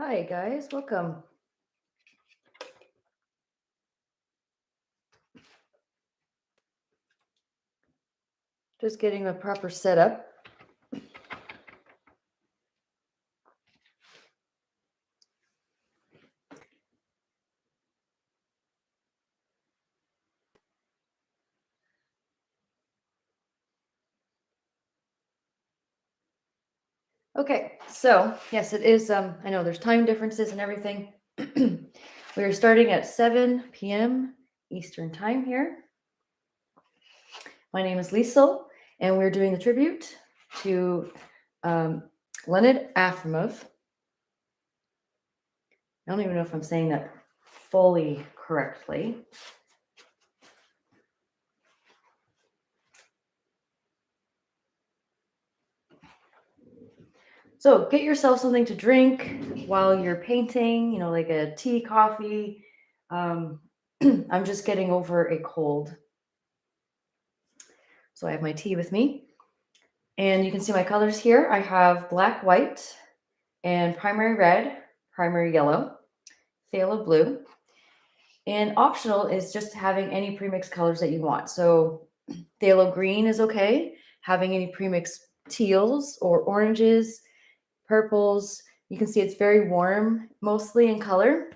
Hi guys, welcome. Just getting a proper setup. Okay, so yes, it is. I know there's time differences and everything. We are starting at 7 p.m. Eastern time here. My name is Liesel, and we're doing the tribute to Leonid Afremov. I don't even know if I'm saying that fully correctly. So get yourself something to drink while you're painting, like a tea, coffee. I'm just getting over a cold. So I have my tea with me. And you can see my colors here. I have black, white, and primary red, primary yellow, phthalo blue. And optional is just having any premixed colors that you want. So phthalo green is okay. Having any premixed teals or oranges, purples. You can see it's very warm, mostly in color.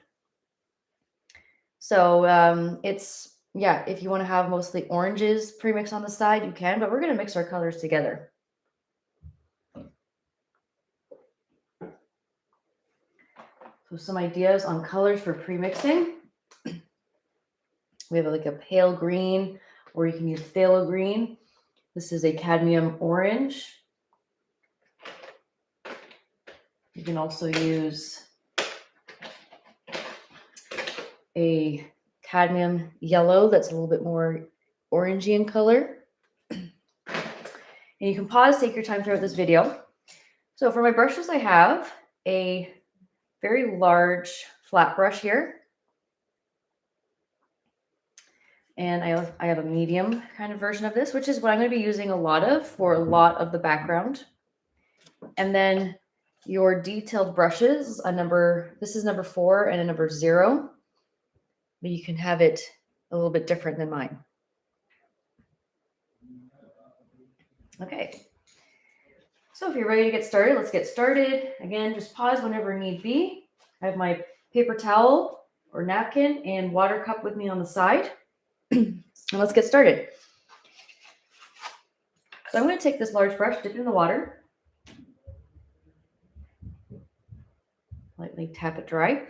So if you want to have mostly oranges premix on the side, you can, but we're going to mix our colors together. So some ideas on colors for premixing. We have like a pale green, or you can use phthalo green. This is a cadmium orange. You can also use a cadmium yellow that's a little bit more orangey in color. And you can pause, take your time throughout this video. So for my brushes, I have a very large flat brush here. And I have a medium kind of version of this, which is what I'm going to be using a lot of for a lot of the background. And then your detailed brushes, this is number 4 and a number 0. But you can have it a little bit different than mine. Okay. So if you're ready to get started, let's get started. Again, just pause whenever need be. I have my paper towel or napkin and water cup with me on the side. And let's get started. So I'm going to take this large brush, dip it in the water, lightly tap it dry,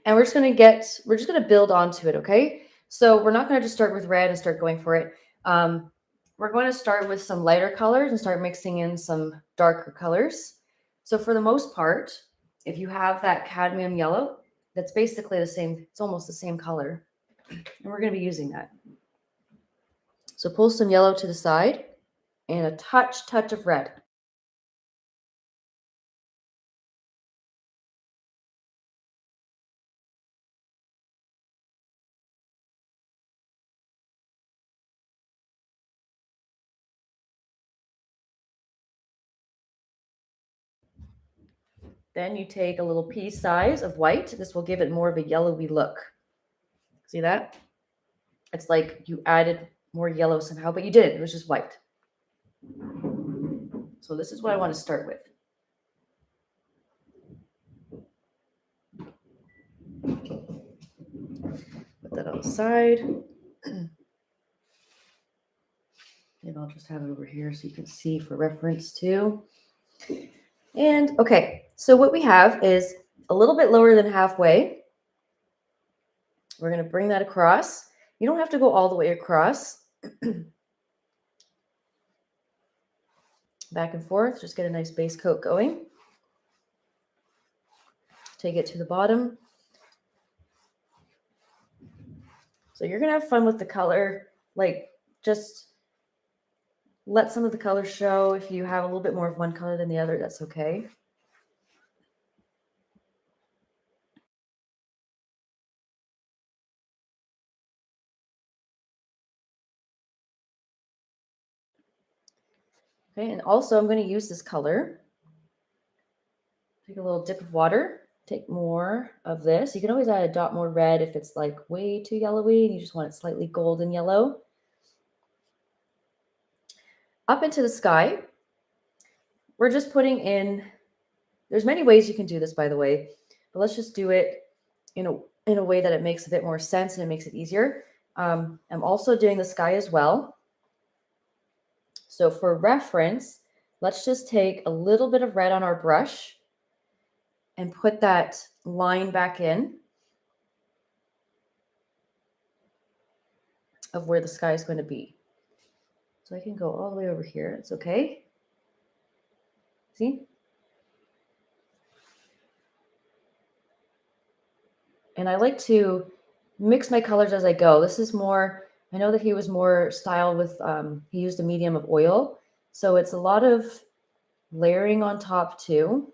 and we're just going to build onto it. Okay. So we're not going to just start with red and start going for it. We're going to start with some lighter colors and start mixing in some darker colors. So for the most part, if you have that cadmium yellow, that's basically the same. It's almost the same color, and we're going to be using that. So pull some yellow to the side and a touch of red. Then you take a little pea size of white. This will give it more of a yellowy look. See that? It's like you added more yellow somehow, but you didn't. It was just white. So this is what I want to start with. Put that on the side. Maybe I'll just have it over here so you can see for reference too. And okay, so what we have is a little bit lower than halfway. We're going to bring that across. You don't have to go all the way across. Back and forth, just get a nice base coat going. Take it to the bottom. So you're going to have fun with the color, like just let some of the color show. If you have a little bit more of one color than the other, that's okay. Okay, and also I'm going to use this color. Take a little dip of water Take more of this. You can always add a dot more red if it's like way too yellowy and you just want it slightly golden yellow. Up into the sky, we're just putting in, there's many ways you can do this, by the way, but let's just do it in a way that it makes a bit more sense and it makes it easier. I'm also doing the sky as well. So for reference, let's just take a little bit of red on our brush and put that line back in of where the sky is going to be. So I can go all the way over here. It's okay. See? And I like to mix my colors as I go. This is more, I know that he was more styled with, he used a medium of oil. So it's a lot of layering on top too.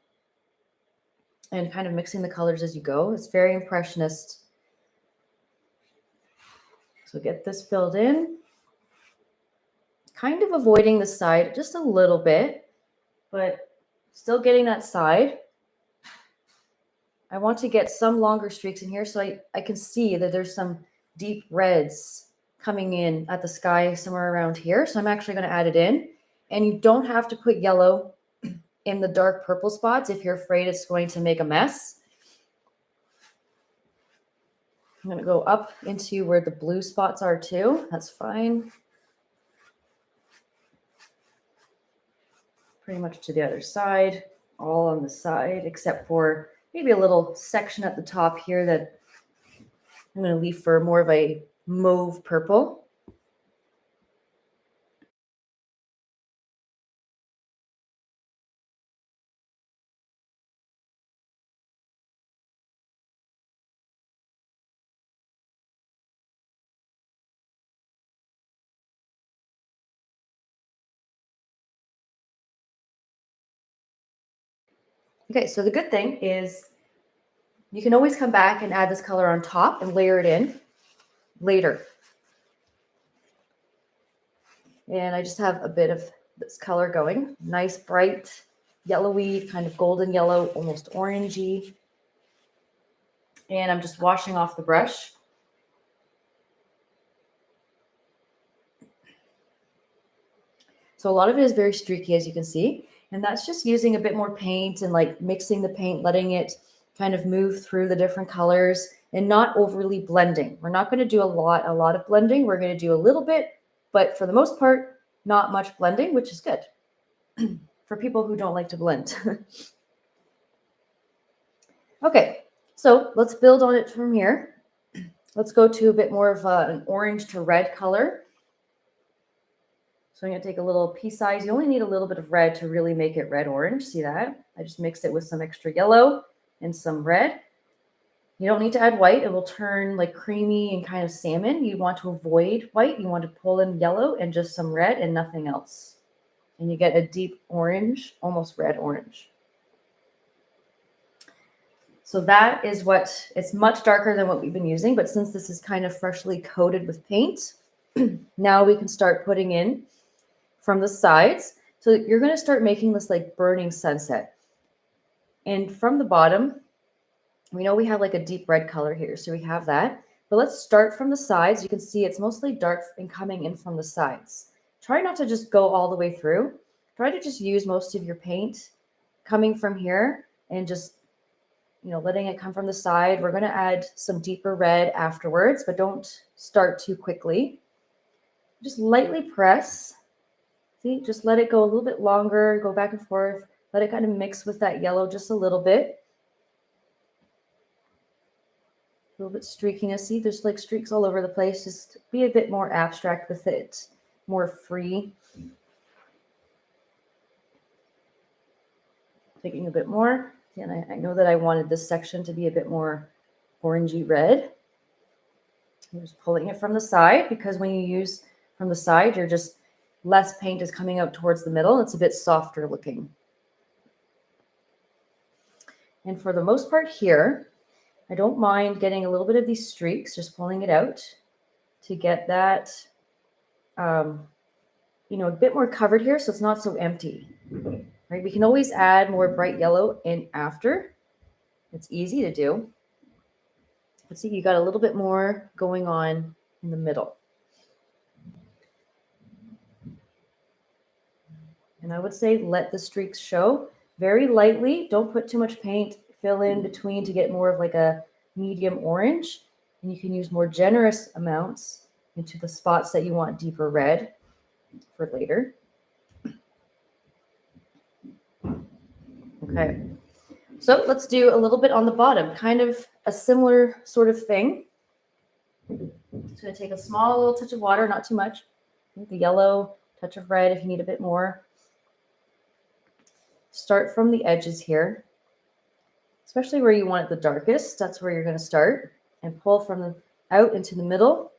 And kind of mixing the colors as you go. It's very impressionist. So get this filled in. Kind of avoiding the side just a little bit, but still getting that side. I want to get some longer streaks in here so I can see that there's some deep reds coming in at the sky somewhere around here. So I'm actually going to add it in. And you don't have to put yellow in the dark purple spots if you're afraid it's going to make a mess. I'm going to go up into where the blue spots are too. That's fine. Pretty much to the other side, all on the side, except for maybe a little section at the top here that I'm going to leave for more of a mauve purple. Okay, so the good thing is you can always come back and add this color on top and layer it in later. And I just have a bit of this color going. Nice, bright, yellowy, kind of golden yellow, almost orangey. And I'm just washing off the brush. So a lot of it is very streaky, as you can see. And that's just using a bit more paint and like mixing the paint, letting it kind of move through the different colors and not overly blending. We're not going to do a lot of blending. We're going to do a little bit, but for the most part, not much blending, which is good for people who don't like to blend. Okay, so let's build on it from here. Let's go to a bit more of an orange to red color. So I'm going to take a little pea size. You only need a little bit of red to really make it red-orange. See that? I just mixed it with some extra yellow and some red. You don't need to add white. It will turn like creamy and kind of salmon. You want to avoid white. You want to pull in yellow and just some red and nothing else. And you get a deep orange, almost red-orange. So that is what, it's much darker than what we've been using. But since this is kind of freshly coated with paint, now we can start putting in from the sides. So you're going to start making this like burning sunset. And from the bottom, we know we have like a deep red color here. So we have that. But let's start from the sides. You can see it's mostly dark and coming in from the sides. Try not to just go all the way through. Try to just use most of your paint coming from here and just, you know, letting it come from the side. We're going to add some deeper red afterwards, but don't start too quickly. Just lightly press. See, just let it go a little bit longer, go back and forth, let it kind of mix with that yellow just a little bit. A little bit streakiness. See, there's like streaks all over the place. Just be a bit more abstract with it, more free. Taking a bit more. And I know that I wanted this section to be a bit more orangey red. I'm just pulling it from the side because when you use from the side, you're just less paint is coming out towards the middle. It's a bit softer looking. And for the most part here, I don't mind getting a little bit of these streaks, just pulling it out to get that, you know, a bit more covered here so it's not so empty. Right? We can always add more bright yellow in after. It's easy to do. But see, you got a little bit more going on in the middle. And I would say let the streaks show very lightly. Don't put too much paint. Fill in between to get more of like a medium orange. And you can use more generous amounts into the spots that you want deeper red for later. Okay, so let's do a little bit on the bottom, kind of a similar sort of thing. Just going to take a small little touch of water, not too much. The yellow, touch of red if you need a bit more. Start from the edges here, especially where you want it the darkest. That's where you're going to start, and pull from the out into the middle.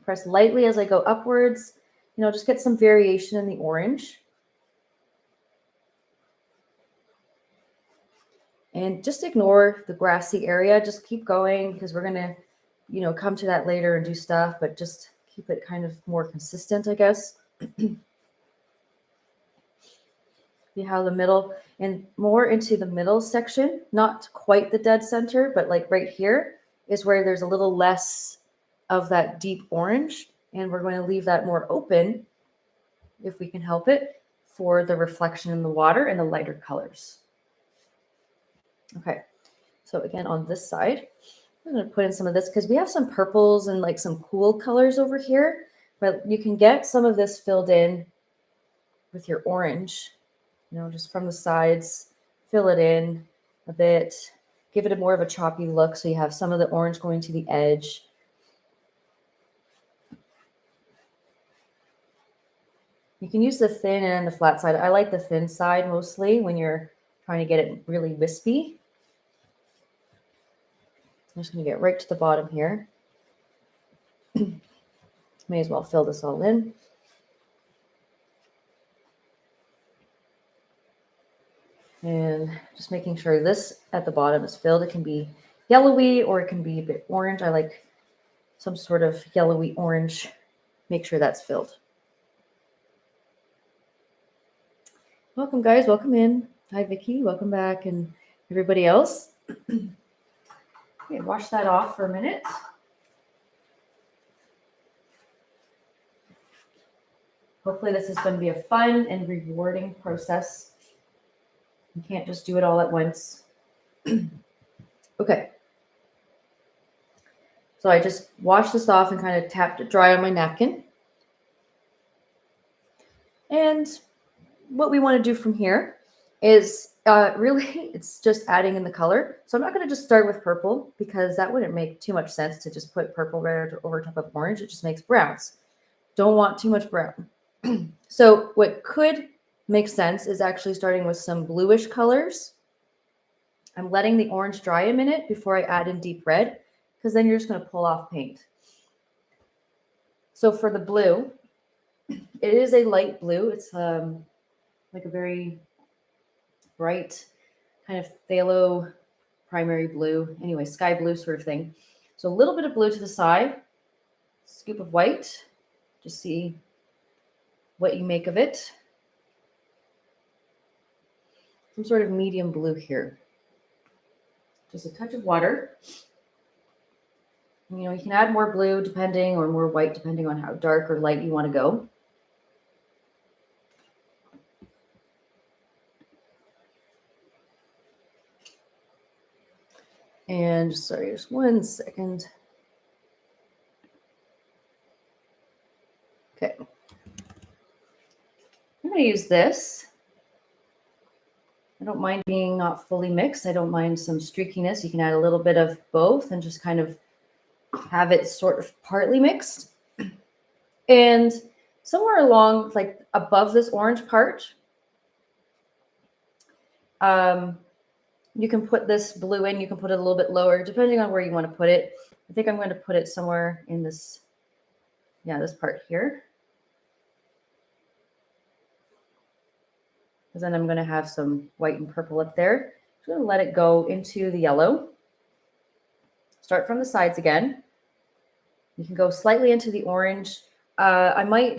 Press lightly as I go upwards. You know, just get some variation in the orange. And just ignore the grassy area. Just keep going because we're going to, you know, come to that later and do stuff, but just keep it kind of more consistent, I guess. See how the middle and more into the middle section, not quite the dead center, but like right here is where there's a little less of that deep orange. And we're going to leave that more open, if we can help it, for the reflection in the water and the lighter colors. Okay, so again, on this side, I'm going to put in some of this because we have some purples and like some cool colors over here, but you can get some of this filled in with your orange, you know, just from the sides, fill it in a bit, give it a more of a choppy look so you have some of the orange going to the edge. You can use the thin and the flat side. I like the thin side mostly when you're trying to get it really wispy. I'm just going to get right to the bottom here. May as well fill this all in. And just making sure this at the bottom is filled. It can be yellowy or it can be a bit orange. I like some sort of yellowy orange. Make sure that's filled. Welcome, guys. Welcome in. Hi, Vicky. Welcome back. And everybody else. Okay, wash that off for a minute. Hopefully this is going to be a fun and rewarding process. You can't just do it all at once. Okay. So I just washed this off and kind of tapped it dry on my napkin. And what we want to do from here is really, it's just adding in the color. So I'm not going to just start with purple because that wouldn't make too much sense to just put purple right over top of orange. It just makes browns. Don't want too much brown. So what could make sense is actually starting with some bluish colors. I'm letting the orange dry a minute before I add in deep red, because then you're just going to pull off paint. So for the blue, it is a light blue. It's like a very bright kind of phthalo primary blue, anyway, sky blue sort of thing. So a little bit of blue to the side, scoop of white, just see what you make of it. Some sort of medium blue here. Just a touch of water. You know, you can add more blue depending, or more white depending on how dark or light you want to go. And sorry, just 1 second. Okay. I'm going to use this. I don't mind being not fully mixed. I don't mind some streakiness. You can add a little bit of both and just kind of have it sort of partly mixed. And somewhere along, like above this orange part, you can put this blue in. You can put it a little bit lower, depending on where you want to put it. I think I'm going to put it somewhere in this, this part here. Because then I'm going to have some white and purple up there. I'm going to let it go into the yellow. Start from the sides again. You can go slightly into the orange. I know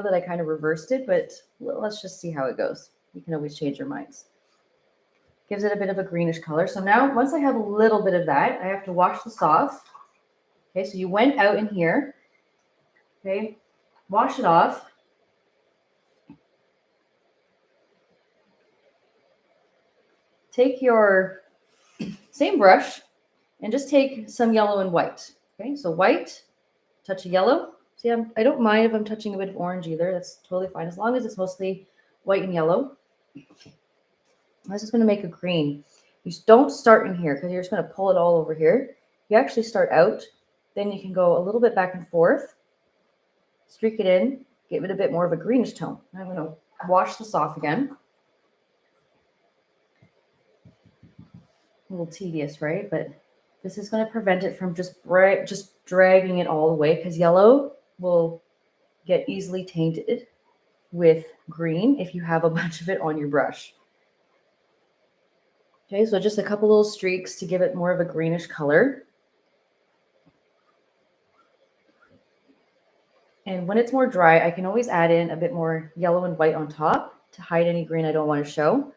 that I kind of reversed it, but let's just see how it goes. You can always change your minds. Gives it a bit of a greenish color. So now once I have a little bit of that, I have to wash this off. Okay, so you went out in here. Okay, wash it off. Take your same brush and just take some yellow and white. Okay, so white, touch of yellow. See, I don't mind if I'm touching a bit of orange either. That's totally fine, as long as it's mostly white and yellow. This is going to make a green. You don't start in here because you're just going to pull it all over here. You actually start out, then you can go a little bit back and forth, streak it in, give it a bit more of a greenish tone. I'm going to wash this off again. A little tedious, right? But this is going to prevent it from just dragging it all the way, because yellow will get easily tainted with green if you have a bunch of it on your brush. Okay, so just a couple little streaks to give it more of a greenish color. And when it's more dry, I can always add in a bit more yellow and white on top to hide any green I don't want to show.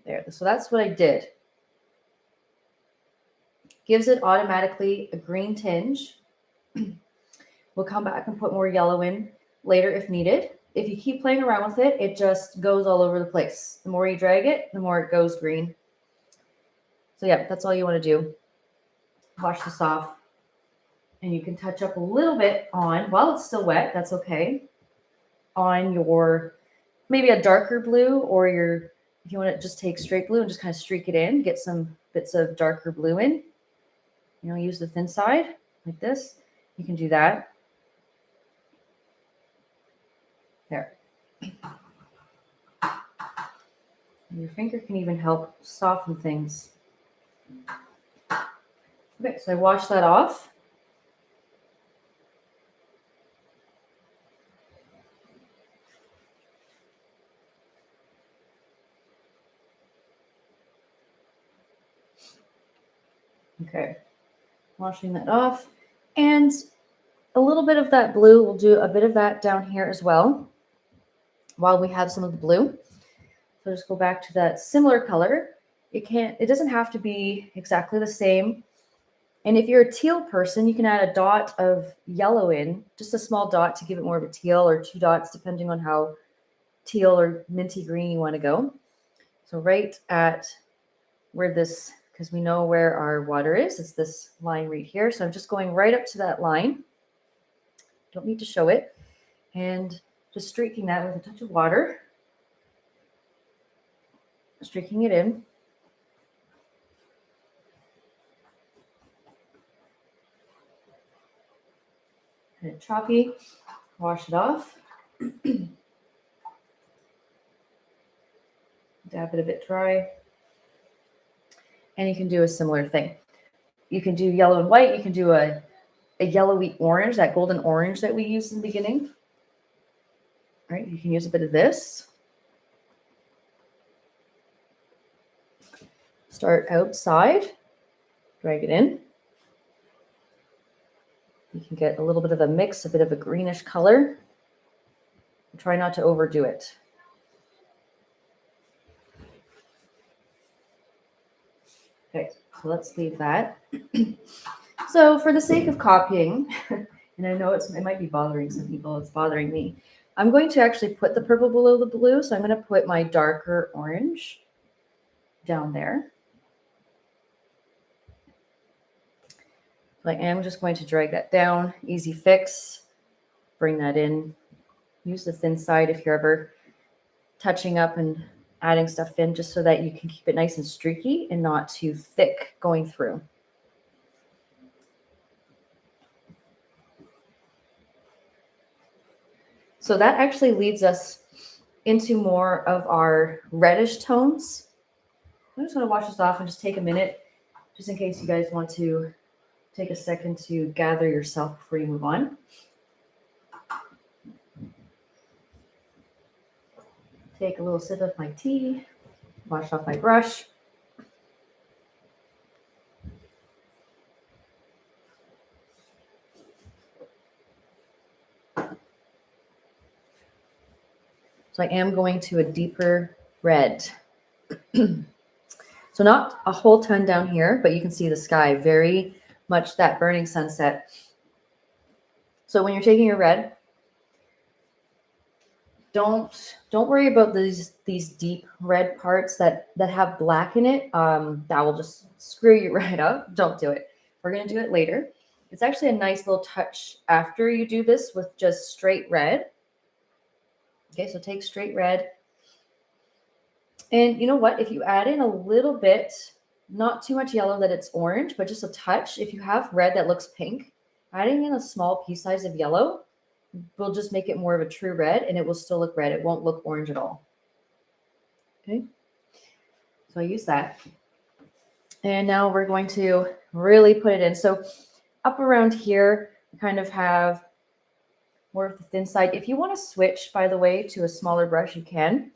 There, so that's what I did. Gives it automatically a green tinge. We'll come back and put more yellow in later if needed. If you keep playing around with it, it just goes all over the place. The more you drag it, the more it goes green. So yeah, that's all you want to do. Wash this off. And you can touch up a little bit on, while it's still wet, that's okay, on your, maybe a darker blue, or your, if you want to just take straight blue and just kind of streak it in, get some bits of darker blue in. You know, use the thin side like this. You can do that. There. And your finger can even help soften things. Okay, so I wash that off. Okay, washing that off. And a little bit of that blue, we'll do a bit of that down here as well, while we have some of the blue. So just go back to that similar color. It doesn't have to be exactly the same. And if you're a teal person, you can add a dot of yellow in, just a small dot to give it more of a teal, or 2 dots, depending on how teal or minty green you want to go. So right at where this, because we know where our water is, it's this line right here. So I'm just going right up to that line. Don't need to show it. And just streaking that with a touch of water. Streaking it in. And choppy, wash it off. Dab it a bit dry. And you can do a similar thing. You can do yellow and white. You can do a yellowy orange, that golden orange that we used in the beginning. All right, you can use a bit of this. Start outside, drag it in. You can get a little bit of a mix, a bit of a greenish color. Try not to overdo it. Okay, so let's leave that. So for the sake of copying, and I know it might be bothering some people, it's bothering me, I'm going to actually put the purple below the blue. So I'm going to put my darker orange down there. So I am just going to drag that down, easy fix, bring that in. Use the thin side if you're ever touching up and adding stuff in, just so that you can keep it nice and streaky and not too thick going through. So that actually leads us into more of our reddish tones. I'm just going to wash this off and just take a minute, just in case you guys want to take a second to gather yourself before you move on. Take a little sip of my tea, wash off my brush. So I am going to a deeper red. So not a whole ton down here, but you can see the sky, very much that burning sunset. So when you're taking your red, don't worry about these deep red parts that have black in it. That will just screw you right up. Don't do it. We're gonna do it later. It's actually a nice little touch after you do this with just straight red. Okay, so take straight red. And you know what? If you add in a little bit, not too much yellow that it's orange, but just a touch, if you have red that looks pink, adding in a small pea size of yellow will just make it more of a true red, and it will still look red. It won't look orange at all. Okay. So I use that. And now we're going to really put it in. So up around here, we kind of have more of the thin side. If you want to switch, by the way, to a smaller brush, you can.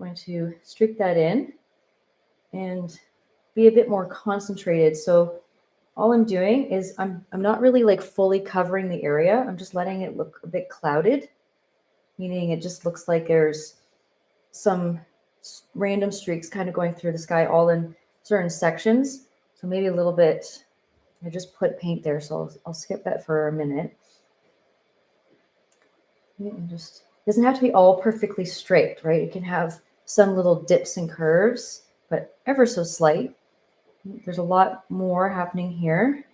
I'm going to streak that in and be a bit more concentrated. So all I'm doing is I'm not really like fully covering the area. I'm just letting it look a bit clouded, meaning it just looks like there's some random streaks kind of going through the sky all in certain sections. So maybe a little bit, I just put paint there. So I'll skip that for a minute. And just, it doesn't have to be all perfectly straight, right? It can have some little dips and curves, but ever so slight. There's a lot more happening here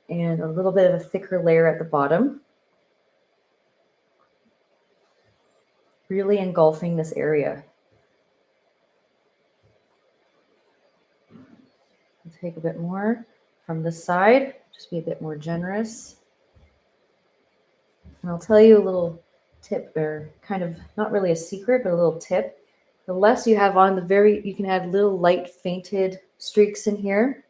and a little bit of a thicker layer at the bottom. Really engulfing this area. I'll take a bit more from this side, just be a bit more generous. And I'll tell you a little tip, or kind of not really a secret, but a little tip. The less you have on you can add little light fainted streaks in here.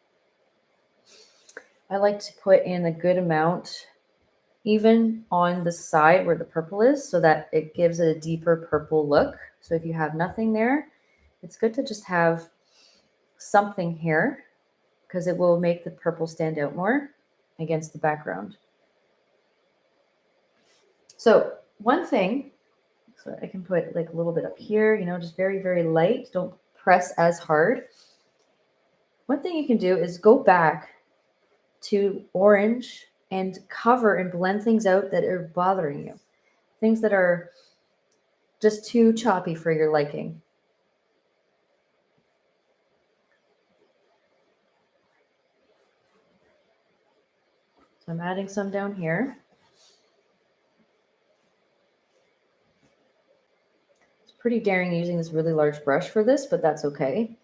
I like to put in a good amount, even on the side where the purple is, so that it gives it a deeper purple look. So if you have nothing there, it's good to just have something here because it will make the purple stand out more against the background. So one thing, so I can put like a little bit up here, you know, just very, very light. Don't press as hard. One thing you can do is go back to orange and cover and blend things out that are bothering you. Things that are just too choppy for your liking. So I'm adding some down here. It's pretty daring using this really large brush for this, but that's okay.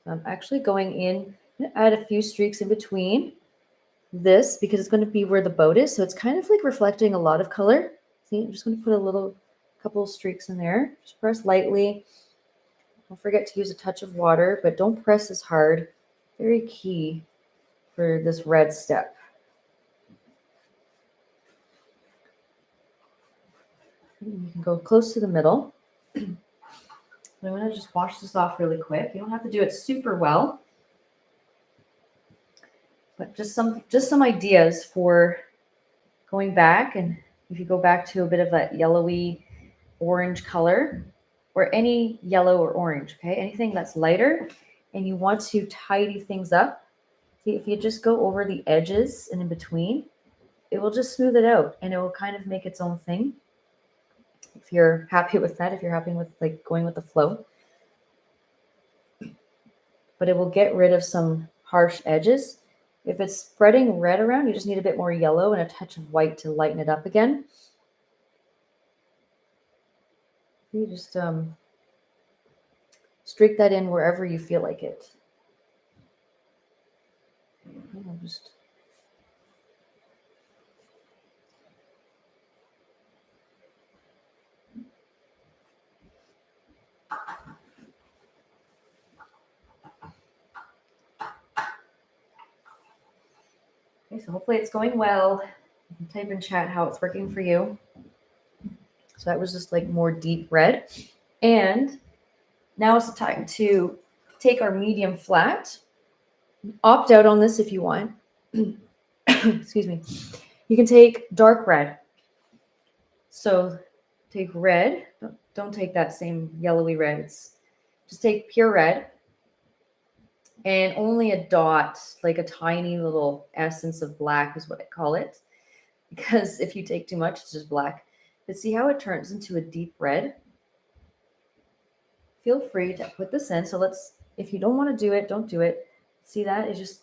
So I'm actually going in, add a few streaks in between this because it's going to be where the boat is. So it's kind of like reflecting a lot of color. See, I'm just going to put a couple of streaks in there. Just press lightly. Don't forget to use a touch of water, but don't press as hard. Very key for this red step. You can go close to the middle. I'm going to just wash this off really quick. You don't have to do it super well, but just some ideas for going back. And if you go back to a bit of that yellowy orange color, or any yellow or orange, okay, anything that's lighter, and you want to tidy things up. See, if you just go over the edges and in between, it will just smooth it out and it will kind of make its own thing. If you're happy with that, if you're happy with like going with the flow. But it will get rid of some harsh edges. If it's spreading red around, you just need a bit more yellow and a touch of white to lighten it up again. You just streak that in wherever you feel like it. I'll just okay, so hopefully it's going well. You can type in chat how it's working for you. So that was just like more deep red. And now is the time to take our medium flat. Opt out on this if you want. Excuse me. You can take dark red. So take red. Don't take that same yellowy red. Just take pure red and only a dot, like a tiny little essence of black is what I call it. Because if you take too much, it's just black. But see how it turns into a deep red? Feel free to put this in. So if you don't want to do it, don't do it. See that? It's just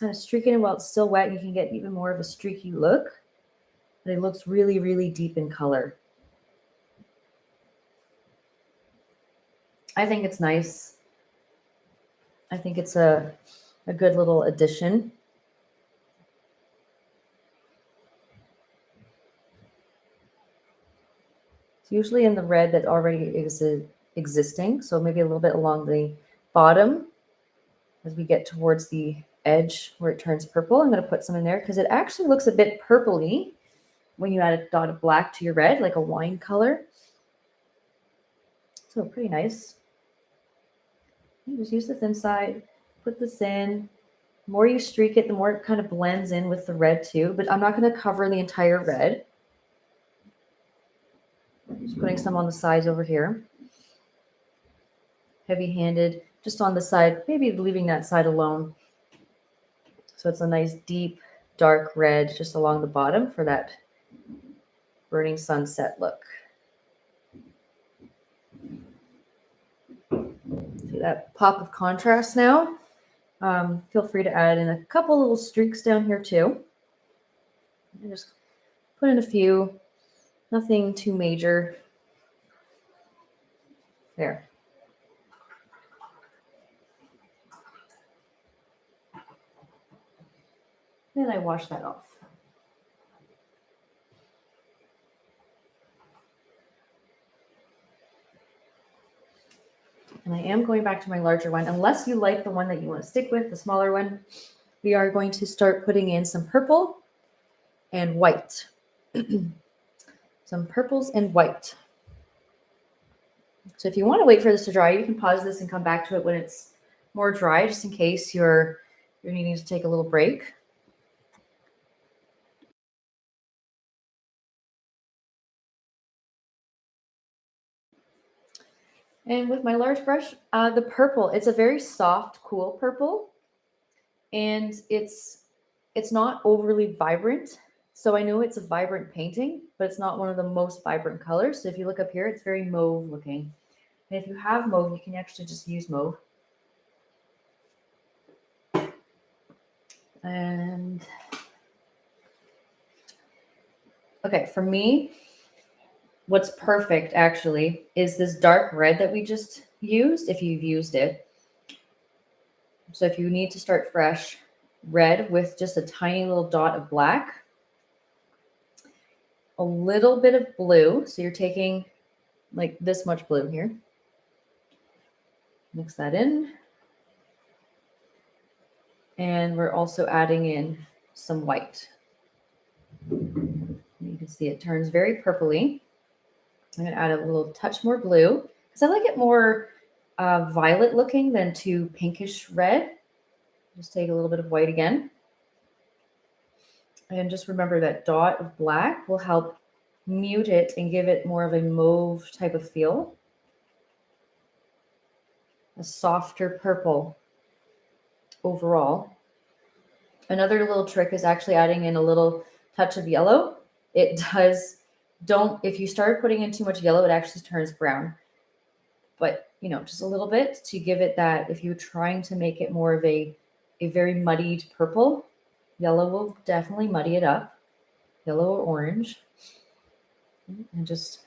kind of streaking it while it's still wet. You can get even more of a streaky look. But it looks really, really deep in color. I think it's nice. I think it's a good little addition. It's usually in the red that already is existing. So maybe a little bit along the bottom as we get towards the edge where it turns purple. I'm going to put some in there because it actually looks a bit purpley when you add a dot of black to your red, like a wine color. So pretty nice. You just use the thin side, put this in. The more you streak it, the more it kind of blends in with the red too, but I'm not going to cover the entire red. Just putting some on the sides over here. Heavy-handed, just on the side, maybe leaving that side alone. So it's a nice deep, dark red just along the bottom for that burning sunset look. See that pop of contrast now? Feel free to add in a couple little streaks down here too. And just put in a few, nothing too major. There. Then I wash that off. And I am going back to my larger one. Unless you like the one that you want to stick with, the smaller one, we are going to start putting in some purple and white. Some purples and white. So if you want to wait for this to dry, you can pause this and come back to it when it's more dry, just in case you're needing to take a little break. And with my large brush, the purple, it's a very soft, cool purple. And it's not overly vibrant. So I know it's a vibrant painting, but it's not one of the most vibrant colors. So if you look up here, it's very mauve looking. And if you have mauve, you can actually just use mauve. And okay, for me, what's perfect actually is this dark red that we just used, if you've used it. So if you need to start fresh, red with just a tiny little dot of black, a little bit of blue. So you're taking like this much blue here. Mix that in. And we're also adding in some white. You can see it turns very purpley. I'm going to add a little touch more blue because I like it more violet looking than too pinkish red. Just take a little bit of white again. And just remember that dot of black will help mute it and give it more of a mauve type of feel. A softer purple overall. Another little trick is actually adding in a little touch of yellow. If you start putting in too much yellow, it actually turns brown. But, just a little bit to give it that, if you're trying to make it more of a very muddied purple, yellow will definitely muddy it up. Yellow or orange. And just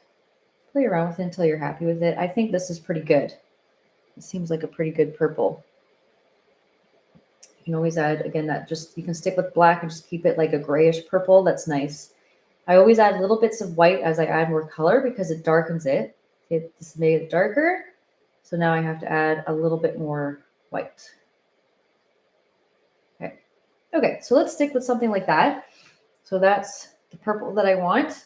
play around with it until you're happy with it. I think this is pretty good. It seems like a pretty good purple. You can always add, again, you can stick with black and just keep it like a grayish purple. That's nice. I always add little bits of white as I add more color because it darkens it. This made it darker. So now I have to add a little bit more white. Okay, so let's stick with something like that. So that's the purple that I want.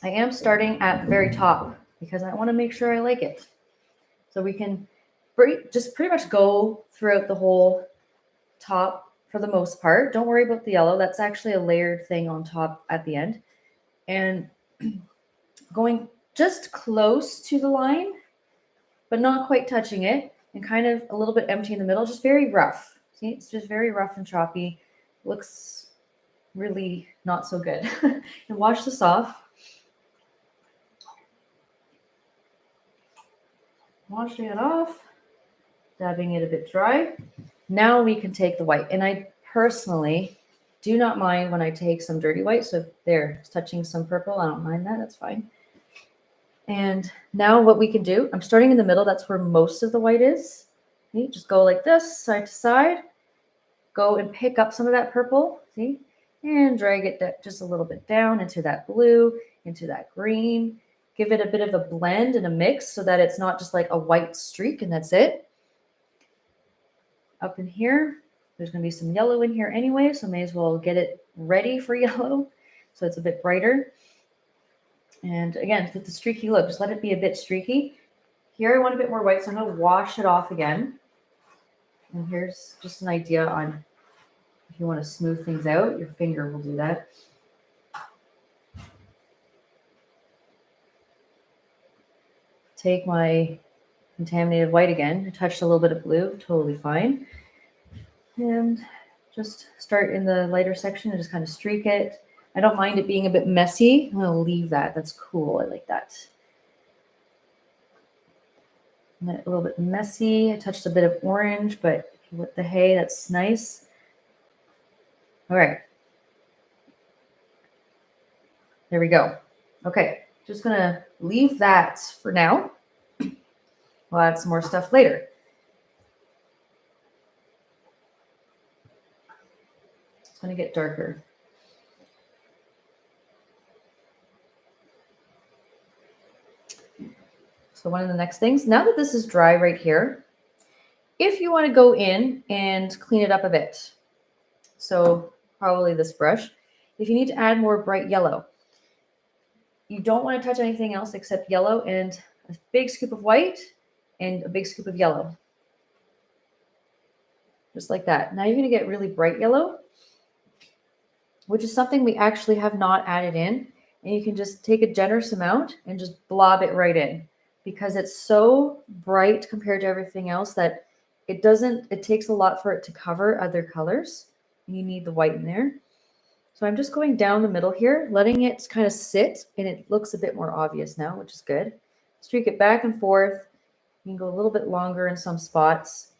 I am starting at the very top because I want to make sure I like it. So we can just pretty much go throughout the whole top for the most part. Don't worry about the yellow. That's actually a layered thing on top at the end. And going just close to the line, but not quite touching it, and kind of a little bit empty in the middle, just very rough. See, it's just very rough and choppy. Looks really not so good. And wash this off. Washing it off, dabbing it a bit dry. Now we can take the white. And I personally do not mind when I take some dirty white. So if it's touching some purple, I don't mind that. That's fine. And now what we can do, I'm starting in the middle. That's where most of the white is. Okay, just go like this, side to side. Go and pick up some of that purple, see? And drag it just a little bit down into that blue, into that green. Give it a bit of a blend and a mix so that it's not just like a white streak and that's it. Up in here, there's going to be some yellow in here anyway, so may as well get it ready for yellow so it's a bit brighter. And again, with the streaky look, just let it be a bit streaky. Here I want a bit more white, so I'm going to wash it off again. And here's just an idea on if you want to smooth things out, your finger will do that. Take my contaminated white again. I touched a little bit of blue, totally fine. And just start in the lighter section and just kind of streak it. I don't mind it being a bit messy. I'm going to leave that. That's cool. I like that. And a little bit messy. I touched a bit of orange, but with the hay, that's nice. All right. There we go. Okay. Just going to leave that for now. We'll add some more stuff later. It's going to get darker. So one of the next things, now that this is dry right here, if you want to go in and clean it up a bit, so probably this brush, if you need to add more bright yellow, you don't want to touch anything else except yellow and a big scoop of white and a big scoop of yellow. Just like that. Now you're going to get really bright yellow, which is something we actually have not added in. And you can just take a generous amount and just blob it right in, because it's so bright compared to everything else that it takes a lot for it to cover other colors. And you need the white in there. So I'm just going down the middle here, letting it kind of sit, and it looks a bit more obvious now, which is good. Streak it back and forth. You can go a little bit longer in some spots.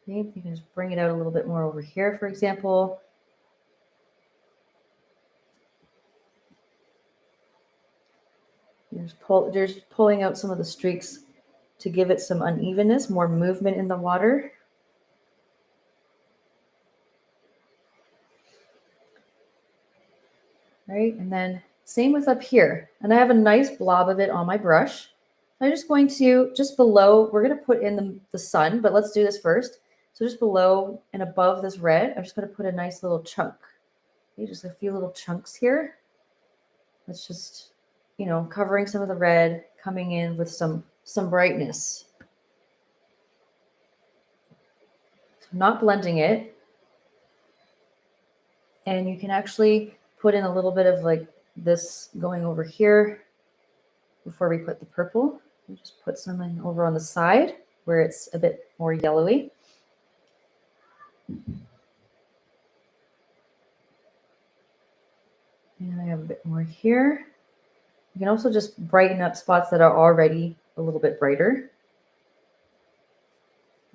Okay, you can just bring it out a little bit more over here, for example. You're just pulling out some of the streaks to give it some unevenness, more movement in the water. Right, and then same with up here. And I have a nice blob of it on my brush. I'm just going to, just below, we're going to put in the sun, but let's do this first. So just below and above this red, I'm just going to put a nice little chunk. Okay, just a few little chunks here. Let's just, covering some of the red, coming in with some brightness. So I'm not blending it. And you can actually put in a little bit of like this going over here before we put the purple. And just put some in over on the side where it's a bit more yellowy. And I have a bit more here. You can also just brighten up spots that are already a little bit brighter.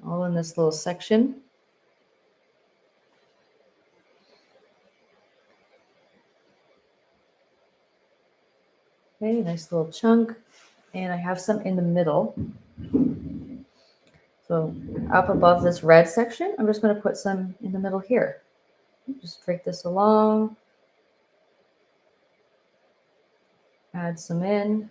All in this little section. Okay, nice little chunk. And I have some in the middle. So up above this red section, I'm just going to put some in the middle here. Just drag this along. Add some in.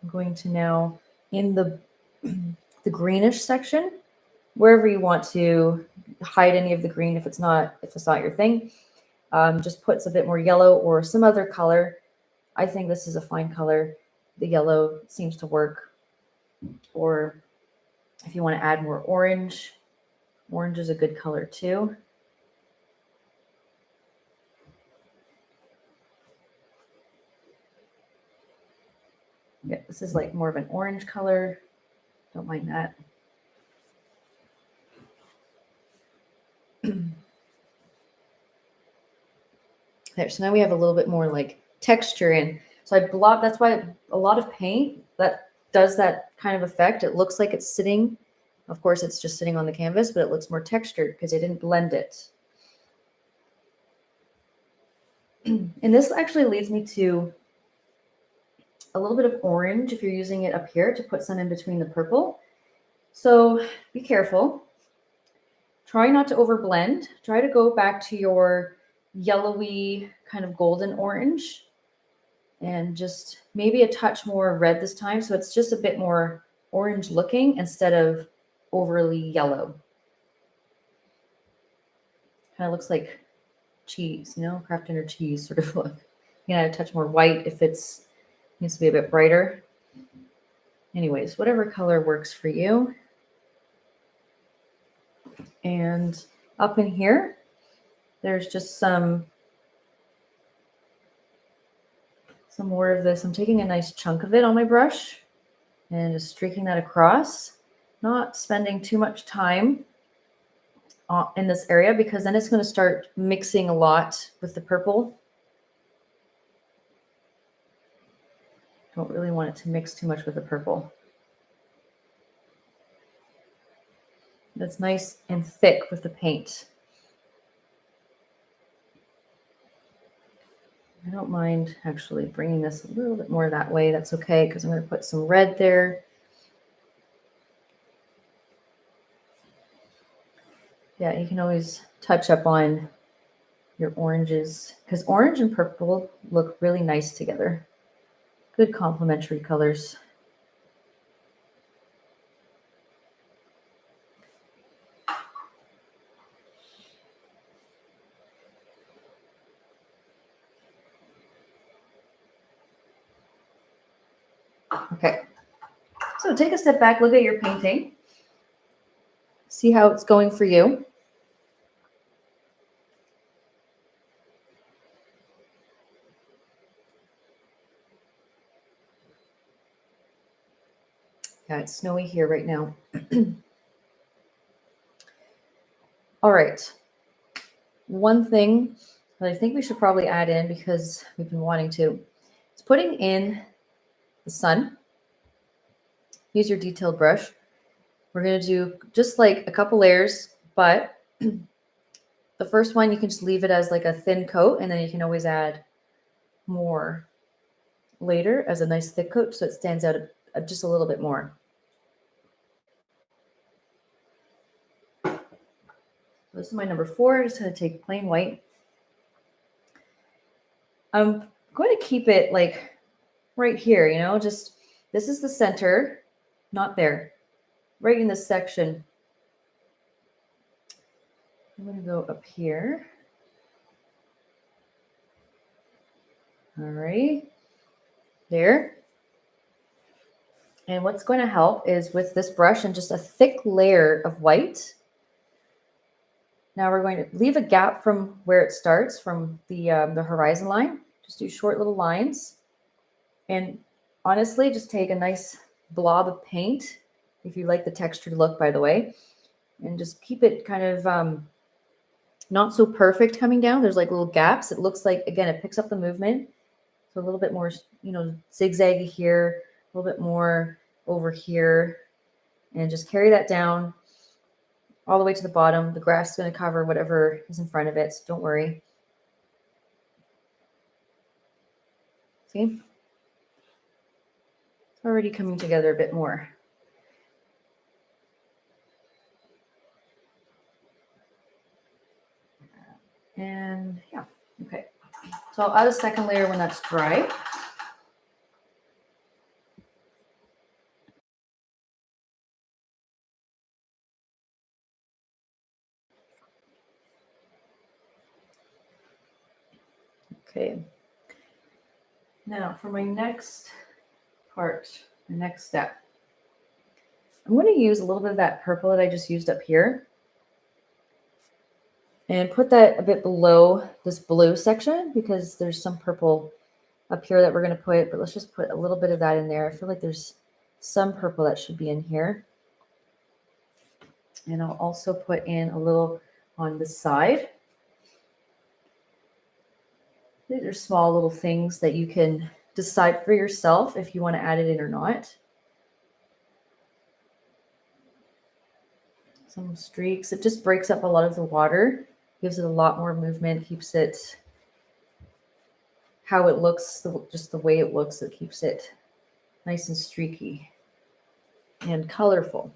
I'm going to now, in the greenish section, wherever you want to hide any of the green if it's not your thing, just puts a bit more yellow or some other color. I think this is a fine color. The yellow seems to work. Or if you want to add more orange, orange is a good color too. Yeah, this is like more of an orange color. Don't mind that. There, so now we have a little bit more like texture in. So I block, that's why a lot of paint that does that kind of effect. It looks like it's sitting, of course it's just sitting on the canvas, but it looks more textured because I didn't blend it. And this actually leads me to a little bit of orange if you're using it up here to put some in between the purple. So be careful. Try not to overblend. Try to go back to your yellowy kind of golden orange and just maybe a touch more red this time. So it's just a bit more orange looking instead of overly yellow. Kind of looks like cheese, you know, Kraft Dinner cheese sort of look. You know, a touch more white if it's needs to be a bit brighter. Anyways, whatever color works for you. And up in here, there's just some more of this. I'm taking a nice chunk of it on my brush and just streaking that across, not spending too much time in this area because then it's going to start mixing a lot with the purple. Don't really want it to mix too much with the purple. That's nice and thick with the paint. I don't mind actually bringing this a little bit more that way. That's okay because I'm going to put some red there. Yeah, you can always touch up on your oranges because orange and purple look really nice together. Good complementary colors. Okay, so take a step back, look at your painting, see how it's going for you. Yeah, it's snowy here right now. All right. One thing that I think we should probably add in because we've been wanting to is putting in the sun. Use your detailed brush. We're going to do just like a couple layers, but the first one you can just leave it as like a thin coat and then you can always add more later as a nice thick coat so it stands out just a little bit more. This is my number 4. I'm just going to take plain white. I'm going to keep it like right here, you know, just this is the center, not there, right in this section. I'm going to go up here. All right, there. And what's going to help is with this brush and just a thick layer of white. Now we're going to leave a gap from where it starts from the horizon line. Just do short little lines. And honestly, just take a nice blob of paint, if you like the textured look, by the way, and just keep it kind of not so perfect coming down. There's like little gaps. It looks like, again, it picks up the movement. So a little bit more, you know, zigzaggy here, a little bit more over here, and just carry that down all the way to the bottom. The grass is going to cover whatever is in front of it, so don't worry. See? It's already coming together a bit more. And yeah, okay. So I'll add a second layer when that's dry. Okay. Now for my next part, the next step, I'm going to use a little bit of that purple that I just used up here and put that a bit below this blue section because there's some purple up here that we're going to put, but let's just put a little bit of that in there. I feel like there's some purple that should be in here. And I'll also put in a little on the side. These are small little things that you can decide for yourself if you want to add it in or not. Some streaks. It just breaks up a lot of the water, gives it a lot more movement, keeps it how it looks, just the way it looks. It keeps it nice and streaky and colorful.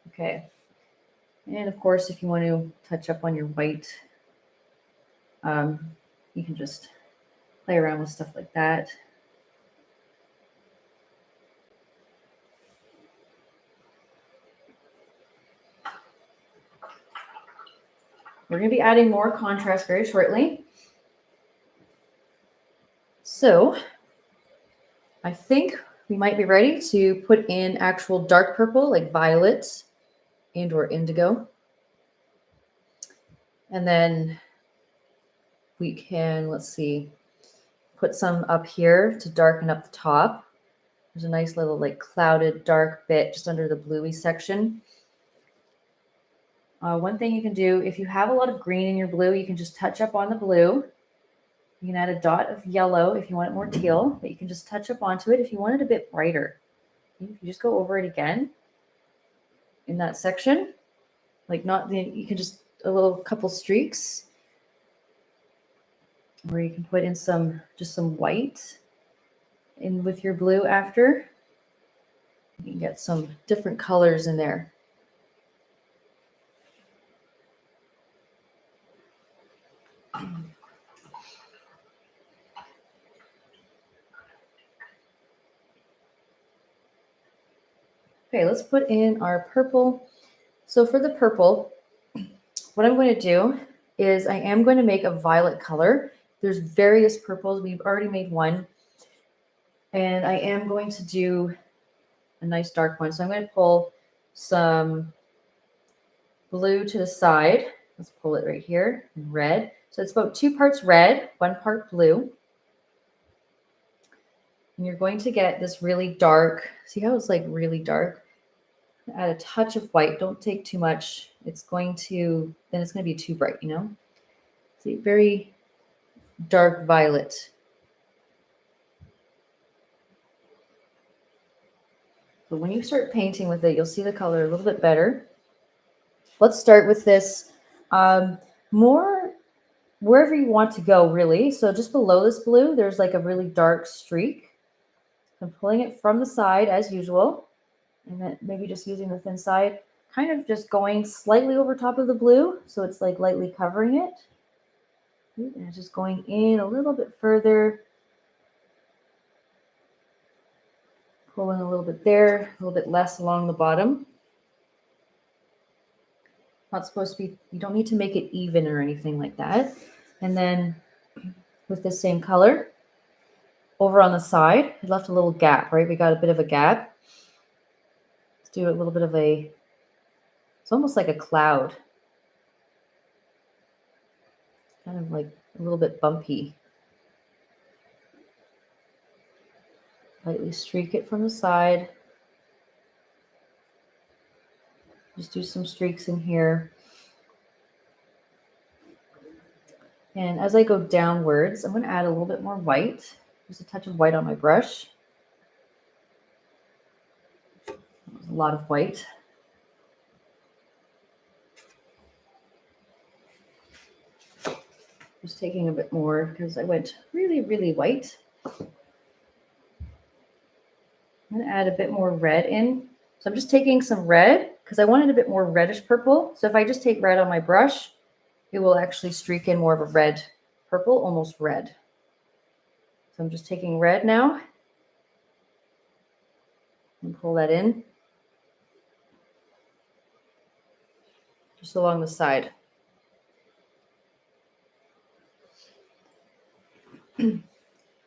Okay. And of course, if you want to touch up on your white, you can just play around with stuff like that. We're going to be adding more contrast very shortly. So I think we might be ready to put in actual dark purple like violet and or indigo. And then we can, let's see, put some up here to darken up the top. There's a nice little like clouded dark bit just under the bluey section. One thing you can do, if you have a lot of green in your blue, you can just touch up on the blue. You can add a dot of yellow if you want it more teal, but you can just touch up onto it if you want it a bit brighter. You just go over it again in that section, like not the, you can just a little couple streaks, or you can put in some, just some white in with your blue after. You can get some different colors in there. Okay, let's put in our purple. So for the purple, what I'm going to do is I am going to make a violet color. There's various purples. We've already made one. And I am going to do a nice dark one. So I'm going to pull some blue to the side. Let's pull it right here, and red. So it's about 2 parts red, 1 part blue. And you're going to get this really dark, see how it's like really dark? Add a touch of white, don't take too much. It's going to, then it's going to be too bright, you know? See, very dark violet. But when you start painting with it, you'll see the color a little bit better. Let's start with this more wherever you want to go, really. So just below this blue, there's like a really dark streak. I'm pulling it from the side as usual, and then maybe just using the thin side, kind of just going slightly over top of the blue, so it's like lightly covering it. And just going in a little bit further, pulling a little bit there, a little bit less along the bottom. Not supposed to be, you don't need to make it even or anything like that. And then with the same color, over on the side, it left a little gap, right? We got a bit of a gap. Let's do a little bit of a, it's almost like a cloud. Kind of like a little bit bumpy. Lightly streak it from the side. Just do some streaks in here. And as I go downwards, I'm going to add a little bit more white. Just a touch of white on my brush. A lot of white. Just taking a bit more because I went really, really white. I'm going to add a bit more red in. So I'm just taking some red because I wanted a bit more reddish purple. So if I just take red on my brush, it will actually streak in more of a red purple, almost red. So I'm just taking red now and pull that in. just along the side.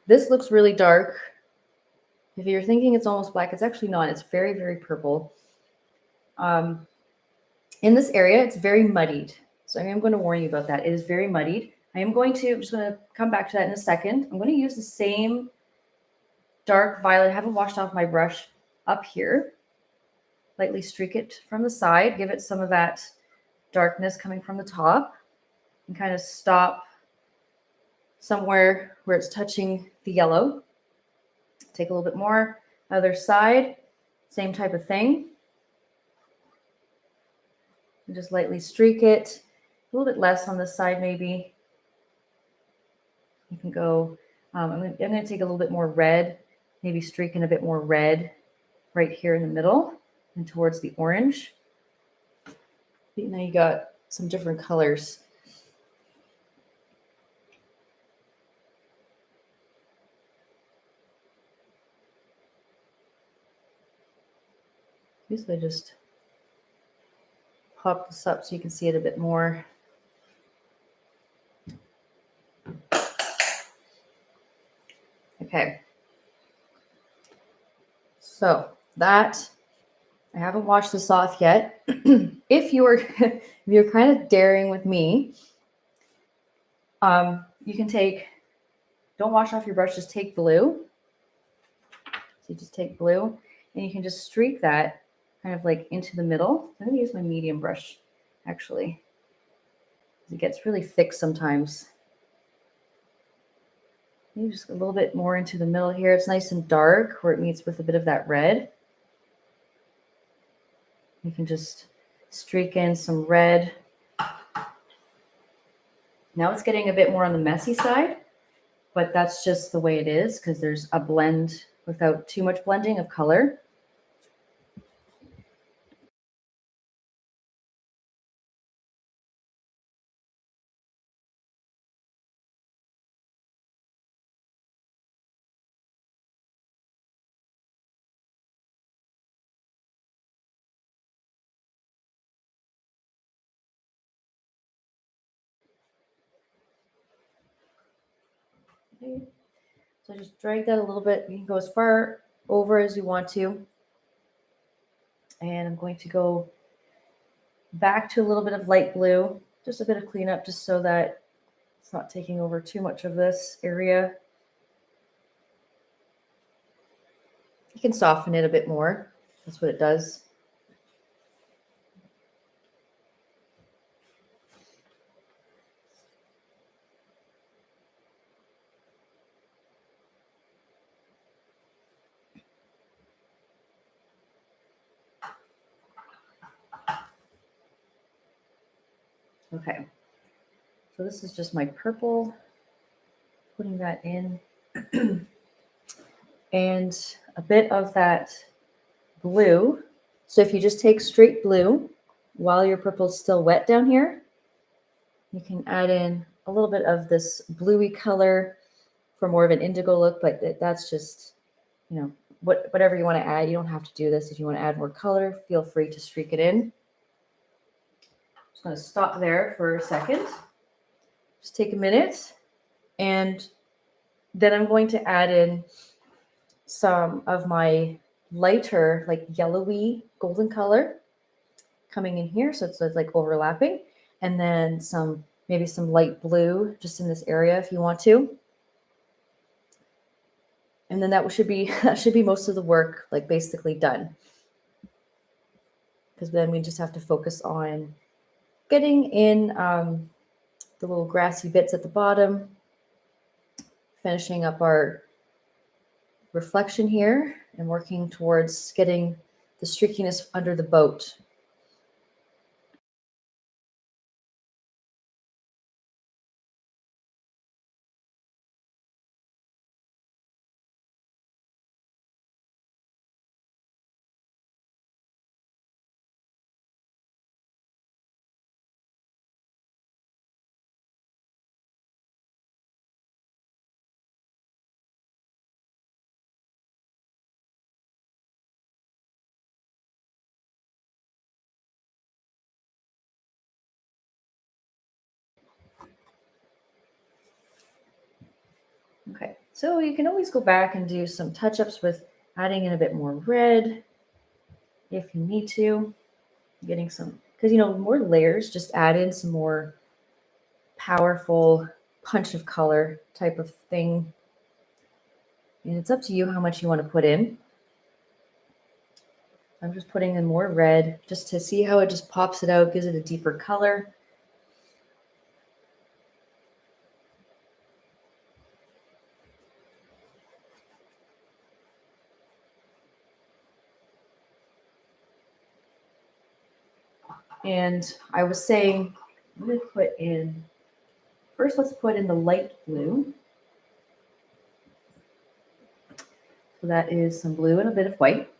This looks really dark. If you're thinking it's almost black, it's actually not. It's very, very purple. In this area, it's very muddied. So I am going to warn you about that. It is very muddied. I'm just going to come back to that in a second. I'm going to use the same dark violet. I haven't washed off my brush up here. Lightly streak it from the side. Give it some of that darkness coming from the top. And kind of stop somewhere where it's touching the yellow. Take a little bit more. Other side, same type of thing. And just lightly streak it. A little bit less on this side, maybe. You can go, I'm going to take a little bit more red, maybe streak in a bit more red right here in the middle and towards the orange. Now you got some different colors. So I just pop this up so you can see it a bit more. Okay. So that, I haven't washed this off yet. If you're kind of daring with me, you can don't wash off your brush, just take blue. So you just take blue and you can just streak that kind of like into the middle. I'm going to use my medium brush actually. It gets really thick sometimes. Maybe just a little bit more into the middle here. It's nice and dark where it meets with a bit of that red. You can just streak in some red. Now it's getting a bit more on the messy side, but that's just the way it is because there's a blend without too much blending of color. Okay. So just drag that a little bit. You can go as far over as you want to. And I'm going to go back to a little bit of light blue, just a bit of cleanup, just so that it's not taking over too much of this area. You can soften it a bit more. That's what it does. Okay, so this is just my purple, putting that in, and a bit of that blue. So if you just take straight blue while your purple is still wet down here, you can add in a little bit of this bluey color for more of an indigo look, but that's just, whatever you want to add. You don't have to do this. If you want to add more color, feel free to streak it in. Just going to stop there for a second. Just take a minute, and then I'm going to add in some of my lighter, like yellowy golden color coming in here. So it's like overlapping, and then maybe some light blue just in this area if you want to. And then that should be most of the work, like basically done. Because then we just have to focus on getting in the little grassy bits at the bottom, finishing up our reflection here, and working towards getting the streakiness under the boat. Okay, so you can always go back and do some touch-ups with adding in a bit more red if you need to. Getting some, because more layers just add in some more powerful punch of color type of thing. And it's up to you how much you want to put in. I'm just putting in more red just to see how it just pops it out, gives it a deeper color. And I was saying, I'm going to put in, first let's put in the light blue. So that is some blue and a bit of white.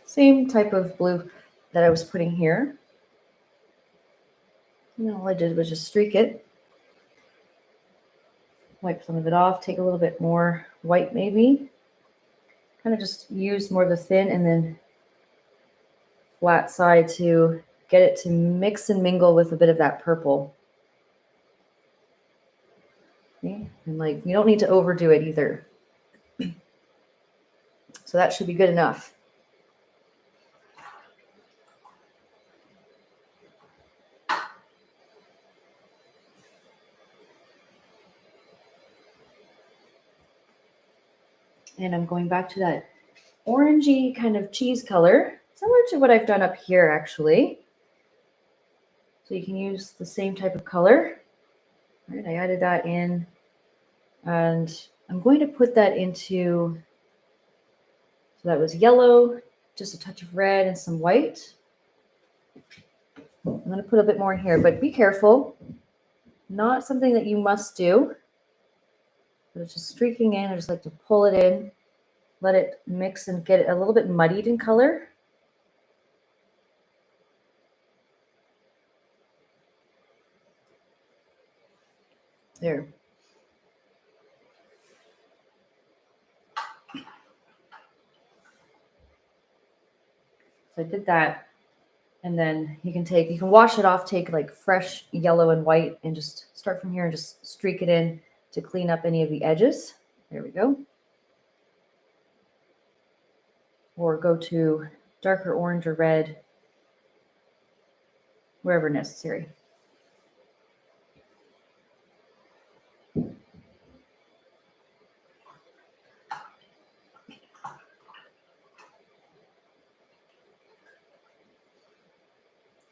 Same type of blue that I was putting here. And all I did was just streak it. Wipe some of it off, take a little bit more white maybe. Kind of just use more of the thin and then flat side to get it to mix and mingle with a bit of that purple. Okay? And you don't need to overdo it either. So that should be good enough. And I'm going back to that orangey kind of cheese color, similar to what I've done up here actually. So you can use the same type of color. All right, I added that in, and I'm going to put that into, so that was yellow, just a touch of red and some white. I'm going to put a bit more in here, but be careful. Not something that you must do, but it's just streaking in. I just like to pull it in, let it mix and get it a little bit muddied in color. There. So I did that. And then you can wash it off, take fresh yellow and white and just start from here and just streak it in to clean up any of the edges. There we go. Or go to darker orange or red, wherever necessary.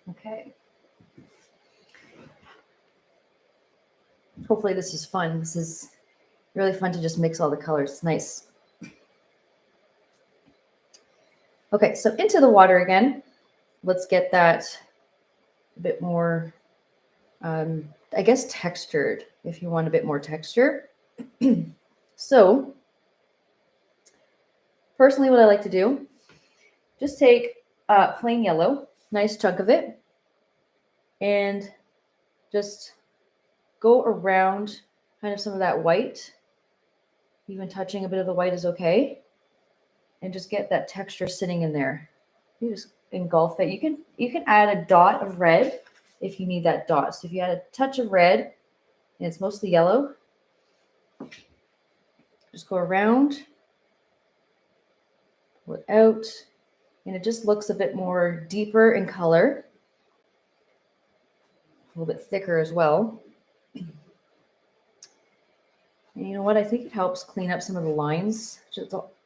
Okay. Hopefully this is fun. This is really fun to just mix all the colors. It's nice. Okay, so into the water again. Let's get that a bit more, I guess, textured, if you want a bit more texture. So, personally, what I like to do, just take plain yellow, nice chunk of it, and just go around kind of some of that white. Even touching a bit of the white is okay. And just get that texture sitting in there. You just engulf it. You can add a dot of red if you need that dot. So if you add a touch of red, and it's mostly yellow, just go around, pull it out, and it just looks a bit more deeper in color, a little bit thicker as well. And you know what? I think it helps clean up some of the lines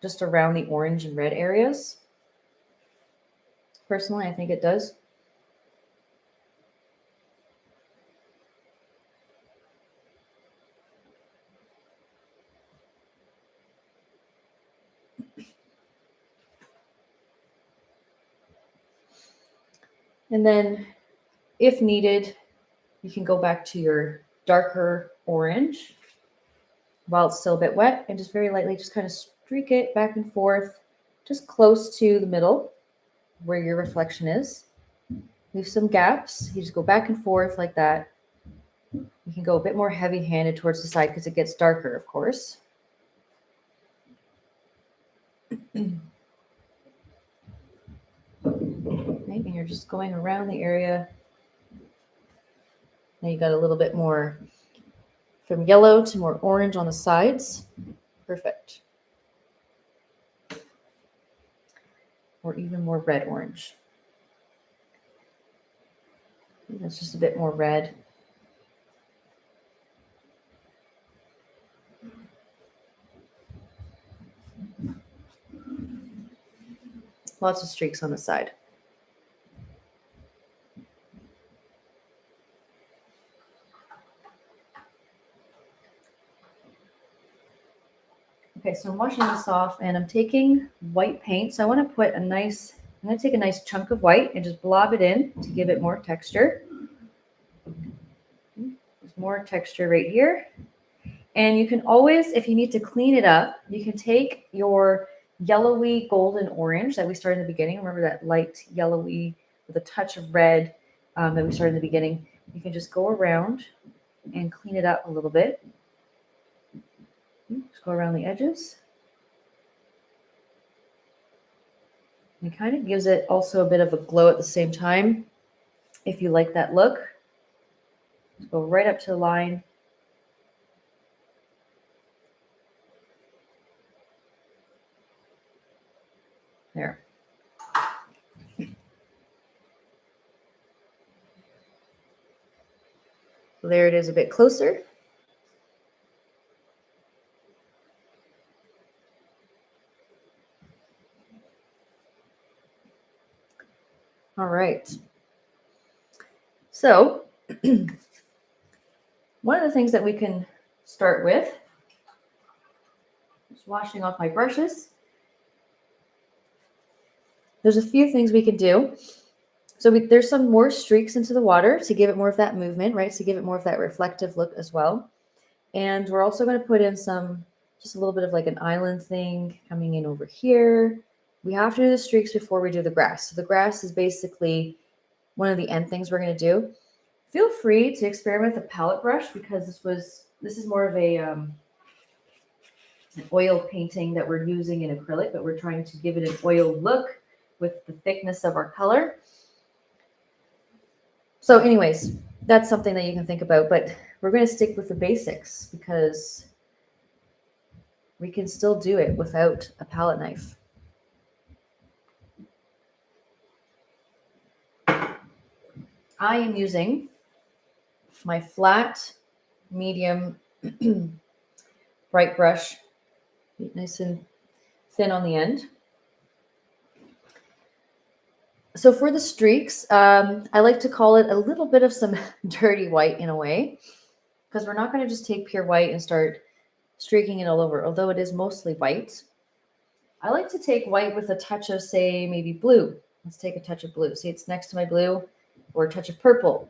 just around the orange and red areas. Personally, I think it does. And then, if needed, you can go back to your darker orange while it's still a bit wet and just very lightly just kind of streak it back and forth, just close to the middle where your reflection is. Leave some gaps. You just go back and forth like that. You can go a bit more heavy-handed towards the side because it gets darker, of course. Maybe you're just going around the area. Now you got a little bit more from yellow to more orange on the sides. Perfect. Or even more red orange. That's just a bit more red. Lots of streaks on the side. Okay, so I'm washing this off and I'm taking white paint. So I want to I'm going to take a nice chunk of white and just blob it in to give it more texture. There's more texture right here. And you can always, if you need to clean it up, you can take your yellowy golden orange that we started in the beginning. Remember that light yellowy with a touch of red that we started in the beginning. You can just go around and clean it up a little bit. Just go around the edges. And it kind of gives it also a bit of a glow at the same time. If you like that look, just go right up to the line. There. So there it is a bit closer. All right. So one of the things that we can start with is washing off my brushes. There's a few things we can do. So there's some more streaks into the water to give it more of that movement, right? To give it more of that reflective look as well. And we're also going to put in just a little bit of like an island thing coming in over here. We have to do the streaks before we do the grass. So the grass is basically one of the end things we're going to do. Feel free to experiment with a palette brush because this is more of an oil painting that we're using in acrylic, but we're trying to give it an oil look with the thickness of our color. So anyways, that's something that you can think about, but we're going to stick with the basics because we can still do it without a palette knife. I am using my flat, medium, bright brush, nice and thin on the end. So for the streaks, I like to call it a little bit of some dirty white in a way, because we're not going to just take pure white and start streaking it all over, although it is mostly white. I like to take white with a touch of, say, maybe blue. Let's take a touch of blue. See, it's next to my blue, or a touch of purple.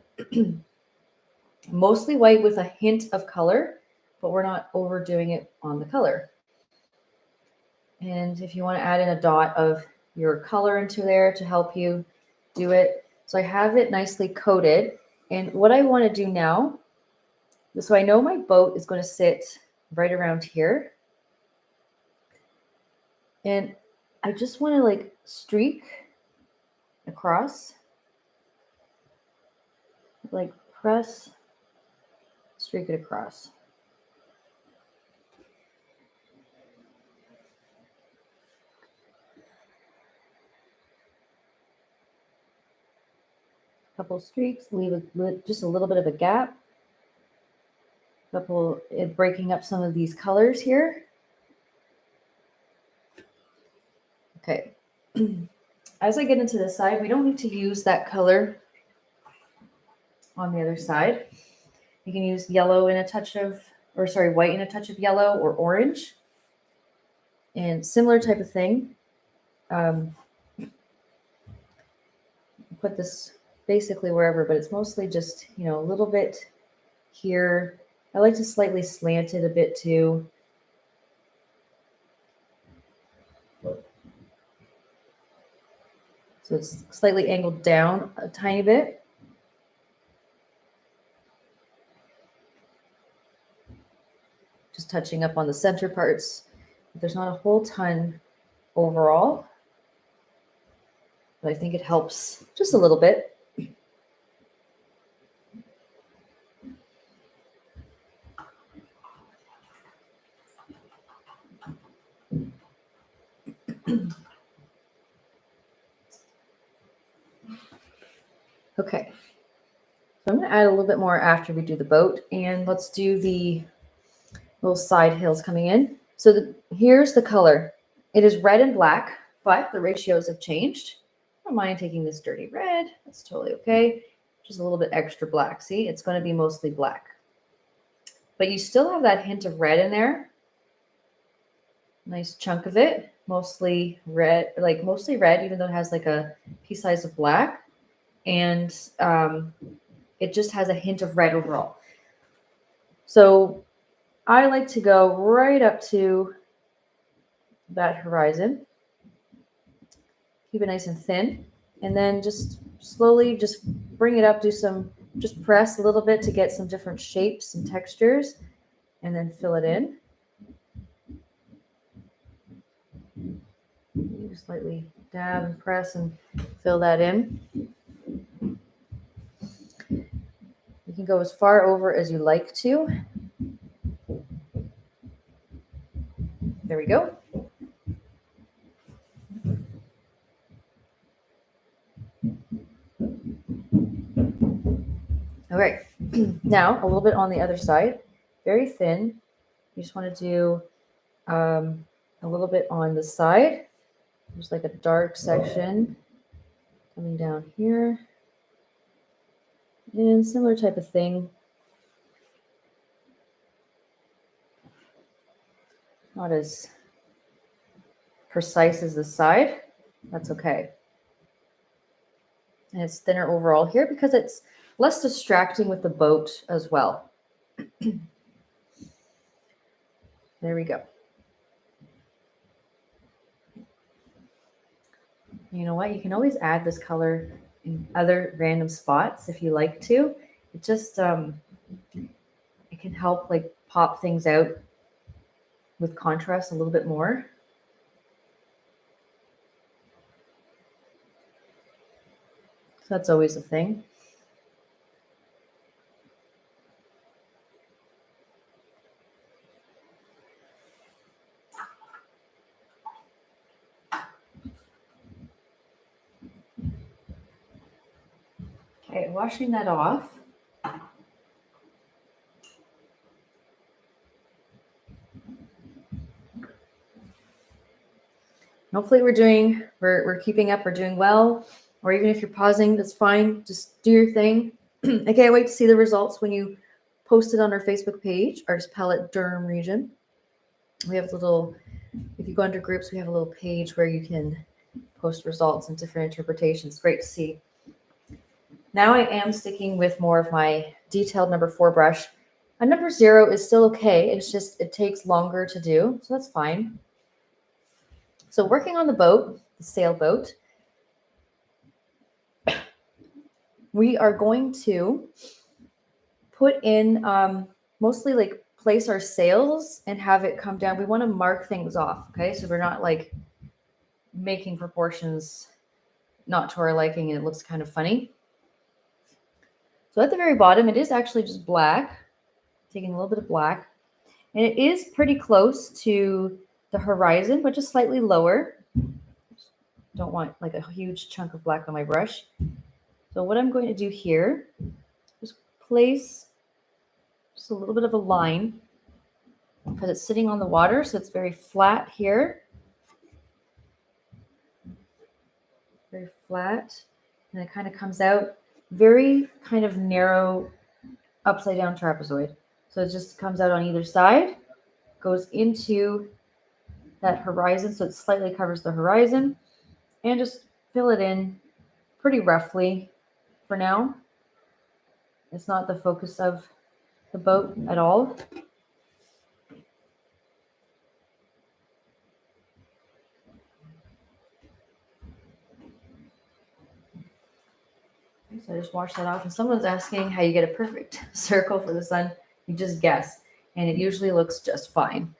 Mostly white with a hint of color, but we're not overdoing it on the color. And if you want to add in a dot of your color into there to help you do it. So I have it nicely coated. And what I want to do now, so I know my boat is going to sit right around here. And I just want to like streak across, like press, streak it across. Couple streaks, leave just a little bit of a gap. Couple breaking up some of these colors here. Okay. As I get into this side, we don't need to use that color on the other side. You can use yellow in a touch of, or sorry, white in a touch of yellow or orange. And similar type of thing. Put this basically wherever, but it's mostly just, you know, a little bit here. I like to slightly slant it a bit too. So it's slightly angled down a tiny bit. Just touching up on the center parts. There's not a whole ton overall, but I think it helps just a little bit. Okay. So I'm going to add a little bit more after we do the boat, and let's do the little side hills coming in. So here's the color. It is red and black, but the ratios have changed. I don't mind taking this dirty red. That's totally okay. Just a little bit extra black. See, it's going to be mostly black. But you still have that hint of red in there. Nice chunk of it. Mostly red, even though it has like a pea size of black. And it just has a hint of red overall. So I like to go right up to that horizon. Keep it nice and thin. And then just slowly just bring it up, just press a little bit to get some different shapes and textures, and then fill it in. You just slightly dab and press and fill that in. You can go as far over as you like to. There we go. All right, now a little bit on the other side, very thin. You just want to do a little bit on the side. There's like a dark section coming down here. And similar type of thing. Not as precise as the side. That's okay. And it's thinner overall here because it's less distracting with the boat as well. There we go. You know what? You can always add this color in other random spots if you like to. It just it can help like pop things out with contrast a little bit more. So that's always a thing. Okay, washing that off. Hopefully we're keeping up, we're doing well. Or even if you're pausing, that's fine. Just do your thing. I can't wait to see the results when you post it on our Facebook page, Artist Palette Durham region. We have a little, if you go under groups, we have a little page where you can post results and different interpretations. Great to see. Now I am sticking with more of my detailed number 4 brush. A number 0 is still okay. It's just, it takes longer to do. So that's fine. So working on the boat, the sailboat, we are going to put in mostly like place our sails and have it come down. We want to mark things off, okay? So we're not like making proportions not to our liking and it looks kind of funny. So at the very bottom, it is actually just black, taking a little bit of black. And it is pretty close to the horizon, but just slightly lower. Don't want like a huge chunk of black on my brush. So what I'm going to do here is place just a little bit of a line because it's sitting on the water, so it's very flat here. Very flat. And it kind of comes out very kind of narrow upside down trapezoid. So it just comes out on either side, goes into that horizon, so it slightly covers the horizon, and just fill it in pretty roughly for now. It's not the focus of the boat at all. So I just wash that off. And someone's asking how you get a perfect circle for the sun. You just guess, and it usually looks just fine.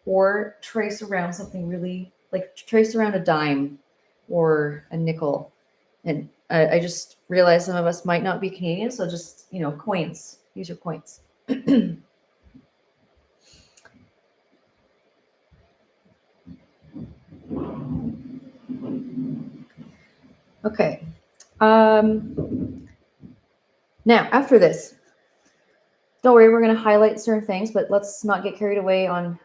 Or trace around something really, like trace around a dime or a nickel. And I just realized some of us might not be Canadian, so just, coins. Use your coins. Okay. Now, after this, don't worry, we're going to highlight certain things, but let's not get carried away on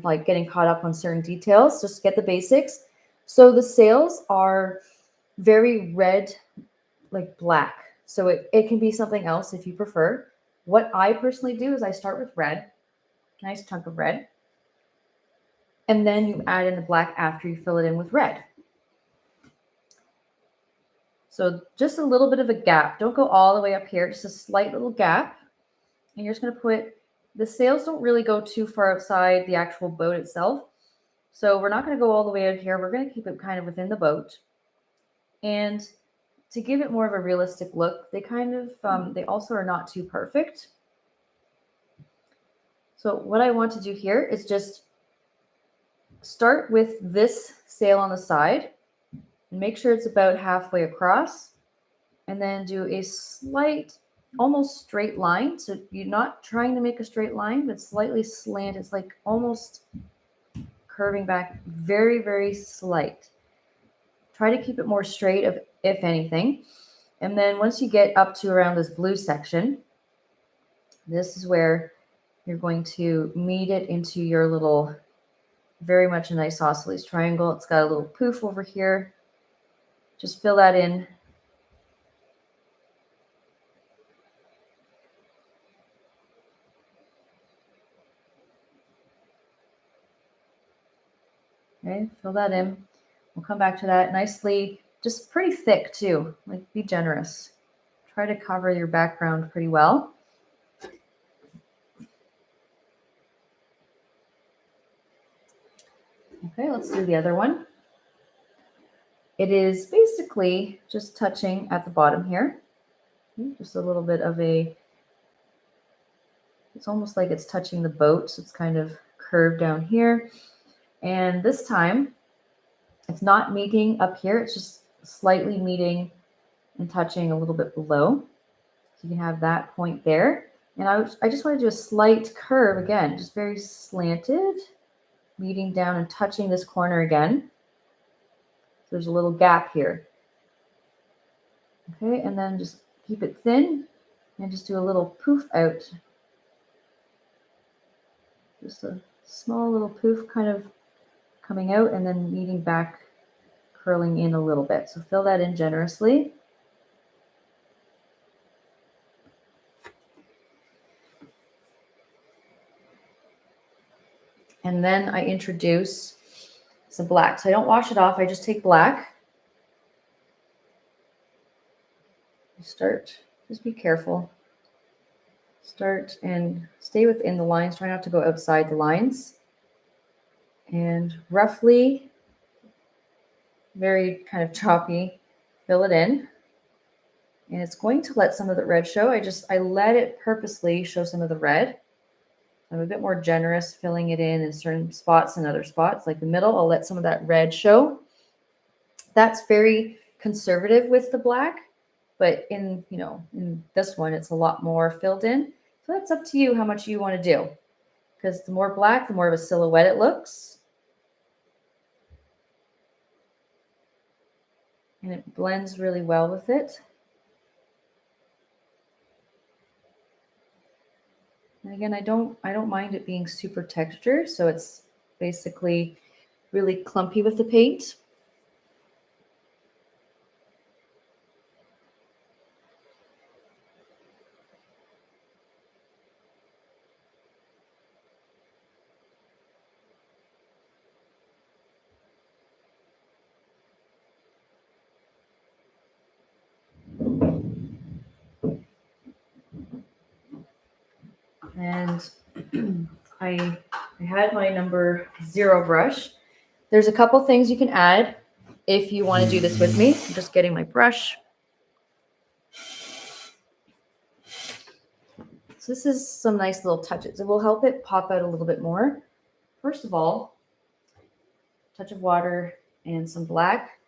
like getting caught up on certain details. Just get the basics. So the sails are very red, like black. So it can be something else if you prefer. What I personally do is I start with red, nice chunk of red, and then you add in the black after you fill it in with red. So just a little bit of a gap. Don't go all the way up here, just a slight little gap. And you're just going to put, the sails don't really go too far outside the actual boat itself. So we're not going to go all the way out here. We're going to keep it kind of within the boat. And to give it more of a realistic look, they kind of, they also are not too perfect. So what I want to do here is just start with this sail on the side and make sure it's about halfway across, and then do a slight, almost straight line. So you're not trying to make a straight line, but slightly slant. It's like almost curving back, very, very slight. Try to keep it more straight, if anything. And then once you get up to around this blue section, this is where you're going to meet it into your little, very much a nice isosceles triangle. It's got a little poof over here. Just fill that in. Okay, fill that in. We'll come back to that nicely, just pretty thick too. Like, be generous. Try to cover your background pretty well. Okay, let's do the other one. It is basically just touching at the bottom here. Just a little bit of a, it's almost like it's touching the boat. So it's kind of curved down here. And this time, it's not meeting up here. It's just slightly meeting and touching a little bit below. So you can have that point there. And I just want to do a slight curve again, just very slanted, meeting down and touching this corner again. So there's a little gap here. Okay, and then just keep it thin and just do a little poof out. Just a small little poof kind of coming out and then meeting back, curling in a little bit. So fill that in generously. And then I introduce some black. So I don't wash it off. I just take black. Start, just be careful. Start and stay within the lines. Try not to go outside the lines. And roughly, very kind of choppy, fill it in. And it's going to let some of the red show. I let it purposely show some of the red. I'm a bit more generous filling it in certain spots and other spots. Like the middle, I'll let some of that red show. That's very conservative with the black, but in this one, it's a lot more filled in. So that's up to you how much you want to do, because the more black, the more of a silhouette it looks. And it blends really well with it. And again, I don't mind it being super textured, so it's basically really clumpy with the paint. And I had my number 0 brush. There's a couple things you can add if you want to do this with me. I'm just getting my brush. So this is some nice little touches. It will help it pop out a little bit more. First of all, touch of water and some black,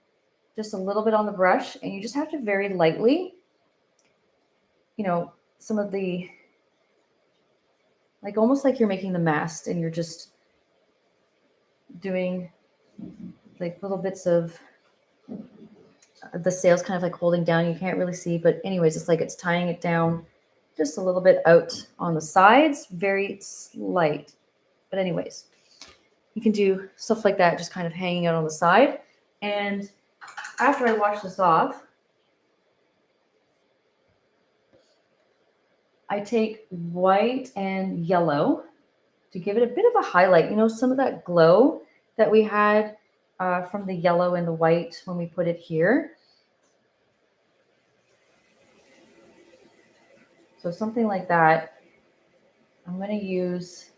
just a little bit on the brush, and you just have to very lightly, some of the, like almost like you're making the mast and you're just doing like little bits of the sail's kind of like holding down. You can't really see, but anyways, it's like it's tying it down just a little bit out on the sides, very slight. But anyways, you can do stuff like that, just kind of hanging out on the side. And after I wash this off, I take white and yellow to give it a bit of a highlight. You know, some of that glow that we had from the yellow and the white when we put it here. So something like that. I'm going to use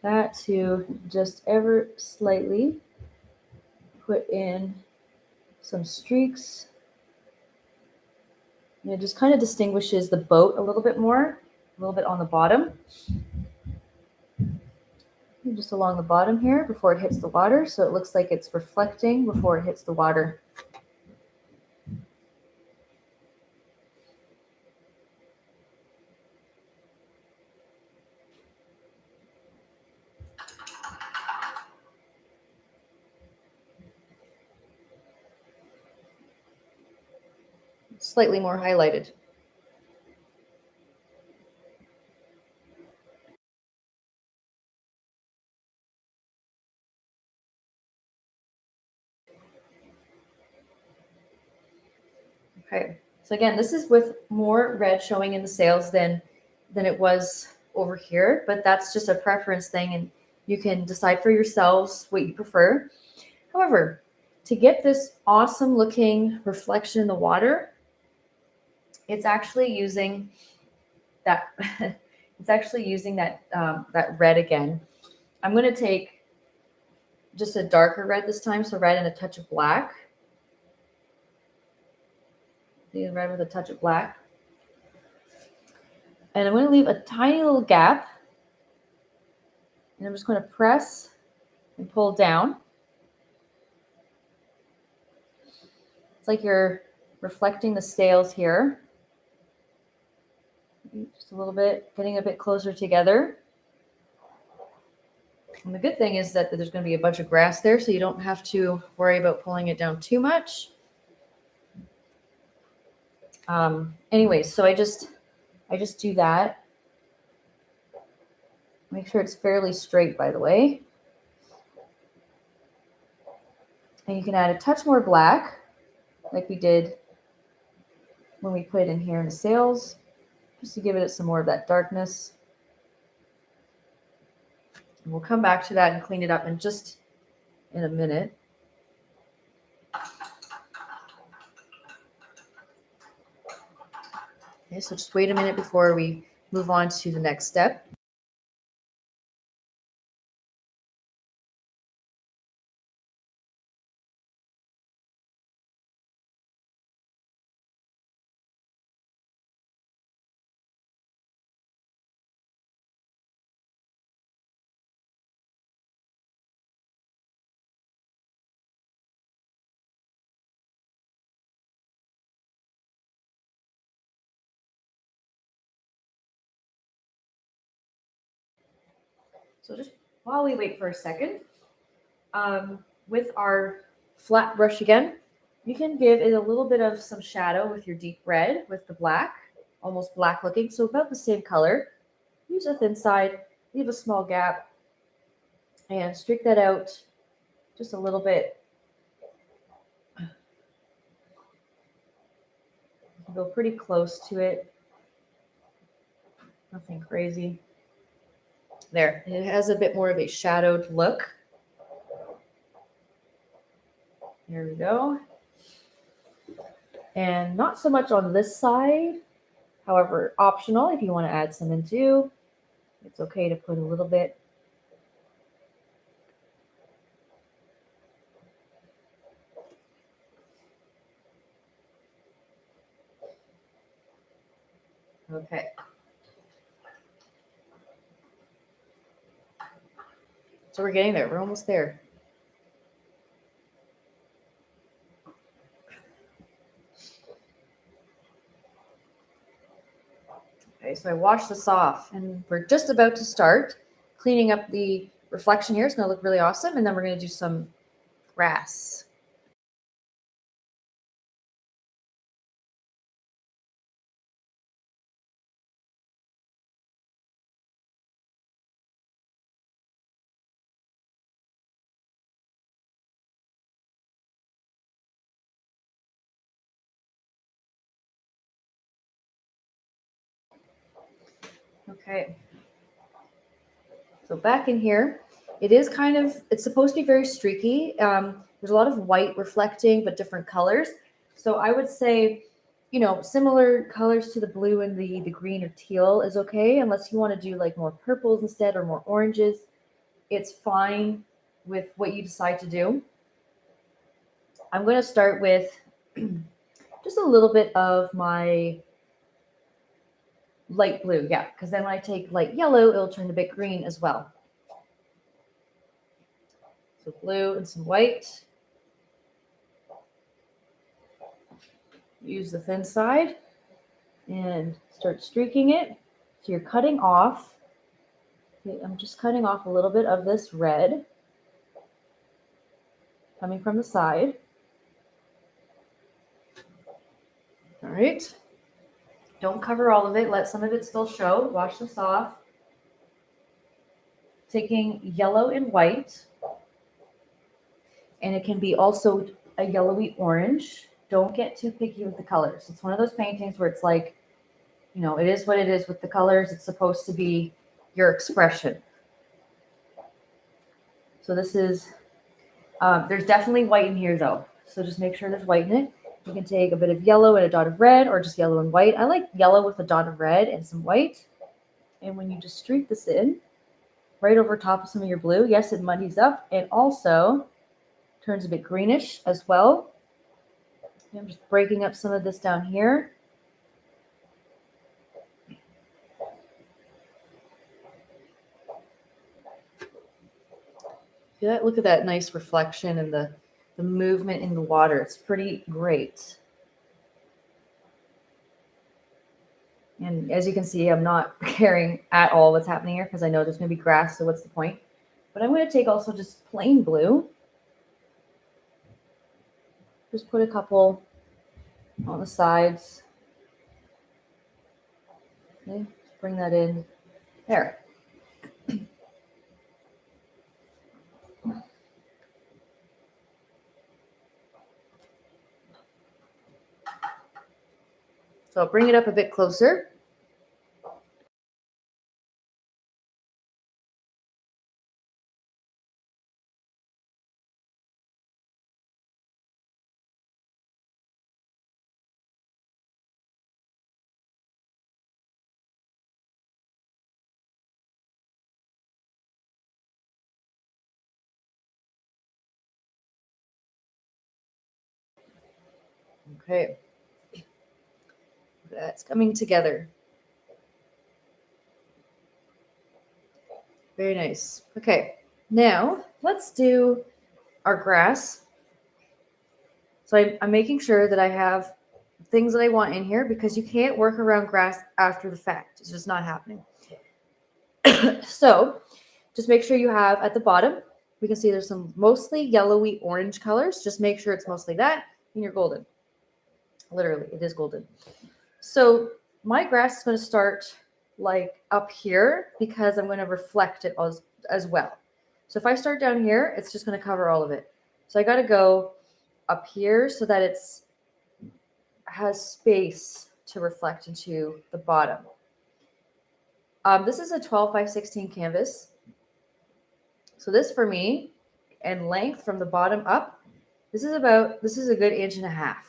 that to just ever slightly put in some streaks. And it just kind of distinguishes the boat a little bit more, a little bit on the bottom. And just along the bottom here before it hits the water, so it looks like it's reflecting before it hits the water. Slightly more highlighted. Okay, so again, this is with more red showing in the sails than it was over here, but that's just a preference thing, and you can decide for yourselves what you prefer. However, to get this awesome looking reflection in the water, it's actually using that it's actually using that that red again. I'm going to take just a darker red this time, so red and a touch of black. The red with a touch of black. And I'm going to leave a tiny little gap. And I'm just going to press and pull down. It's like you're reflecting the sails here. Just a little bit, getting a bit closer together. And the good thing is that there's going to be a bunch of grass there, so you don't have to worry about pulling it down too much. Anyways, so I just do that. Make sure it's fairly straight, by the way. And you can add a touch more black, like we did when we put it in here in the sails, just to give it some more of that darkness. And we'll come back to that and clean it up in just in a minute. Okay, so just wait a minute before we move on to the next step. So just while we wait for a second, with our flat brush again, you can give it a little bit of some shadow with your deep red with the black, almost black looking, so about the same color. Use a thin side, leave a small gap, and streak that out just a little bit. Go pretty close to it. Nothing crazy. There, it has a bit more of a shadowed look. There we go. And not so much on this side. However, optional if you want to add some in too. It's okay to put a little bit. Okay. So we're getting there. We're almost there. Okay, so I washed this off and we're just about to start cleaning up the reflection here. It's going to look really awesome. And then we're going to do some grass. Okay. So back in here, it is kind of, it's supposed to be very streaky. There's a lot of white reflecting, but different colors. So I would say, you know, similar colors to the blue and the green or teal is okay, unless you want to do like more purples instead or more oranges. It's fine with what you decide to do. I'm going to start with just a little bit of my light blue. Yeah, because then when I take light yellow, it'll turn a bit green as well. So blue and some white. Use the thin side and start streaking it. So you're cutting off. Okay, I'm just cutting off a little bit of this red coming from the side. All right. Don't cover all of it. Let some of it still show. Wash this off. Taking yellow and white. And it can be also a yellowy orange. Don't get too picky with the colors. It's one of those paintings where it's like, you know, it is what it is with the colors. It's supposed to be your expression. So this is, there's definitely white in here though. So just make sure there's white in it. You can take a bit of yellow and a dot of red, or just yellow and white. I like yellow with a dot of red and some white. And when you just streak this in, right over top of some of your blue, yes, it muddies up and also turns a bit greenish as well. I'm just breaking up some of this down here. Yeah, look at that nice reflection and the movement in the water. It's pretty great. And as you can see, I'm not caring at all what's happening here because I know there's going to be grass, so what's the point? But I'm going to take also just plain blue. Just put a couple on the sides. Okay, bring that in. There. So I'll bring it up a bit closer. Okay. That's coming together. Very nice. Okay. Now let's do our grass. So I'm making sure that I have things that I want in here because you can't work around grass after the fact. It's just not happening. So just make sure you have at the bottom, we can see there's some mostly yellowy orange colors. Just make sure it's mostly that and you're golden. Literally, it is golden. So my grass is going to start like up here because I'm going to reflect it as well. So if I start down here, it's just going to cover all of it. So I got to go up here so that it's has space to reflect into the bottom. This is a 12 by 16 canvas. So this for me, and length from the bottom up, this is a good inch and a half.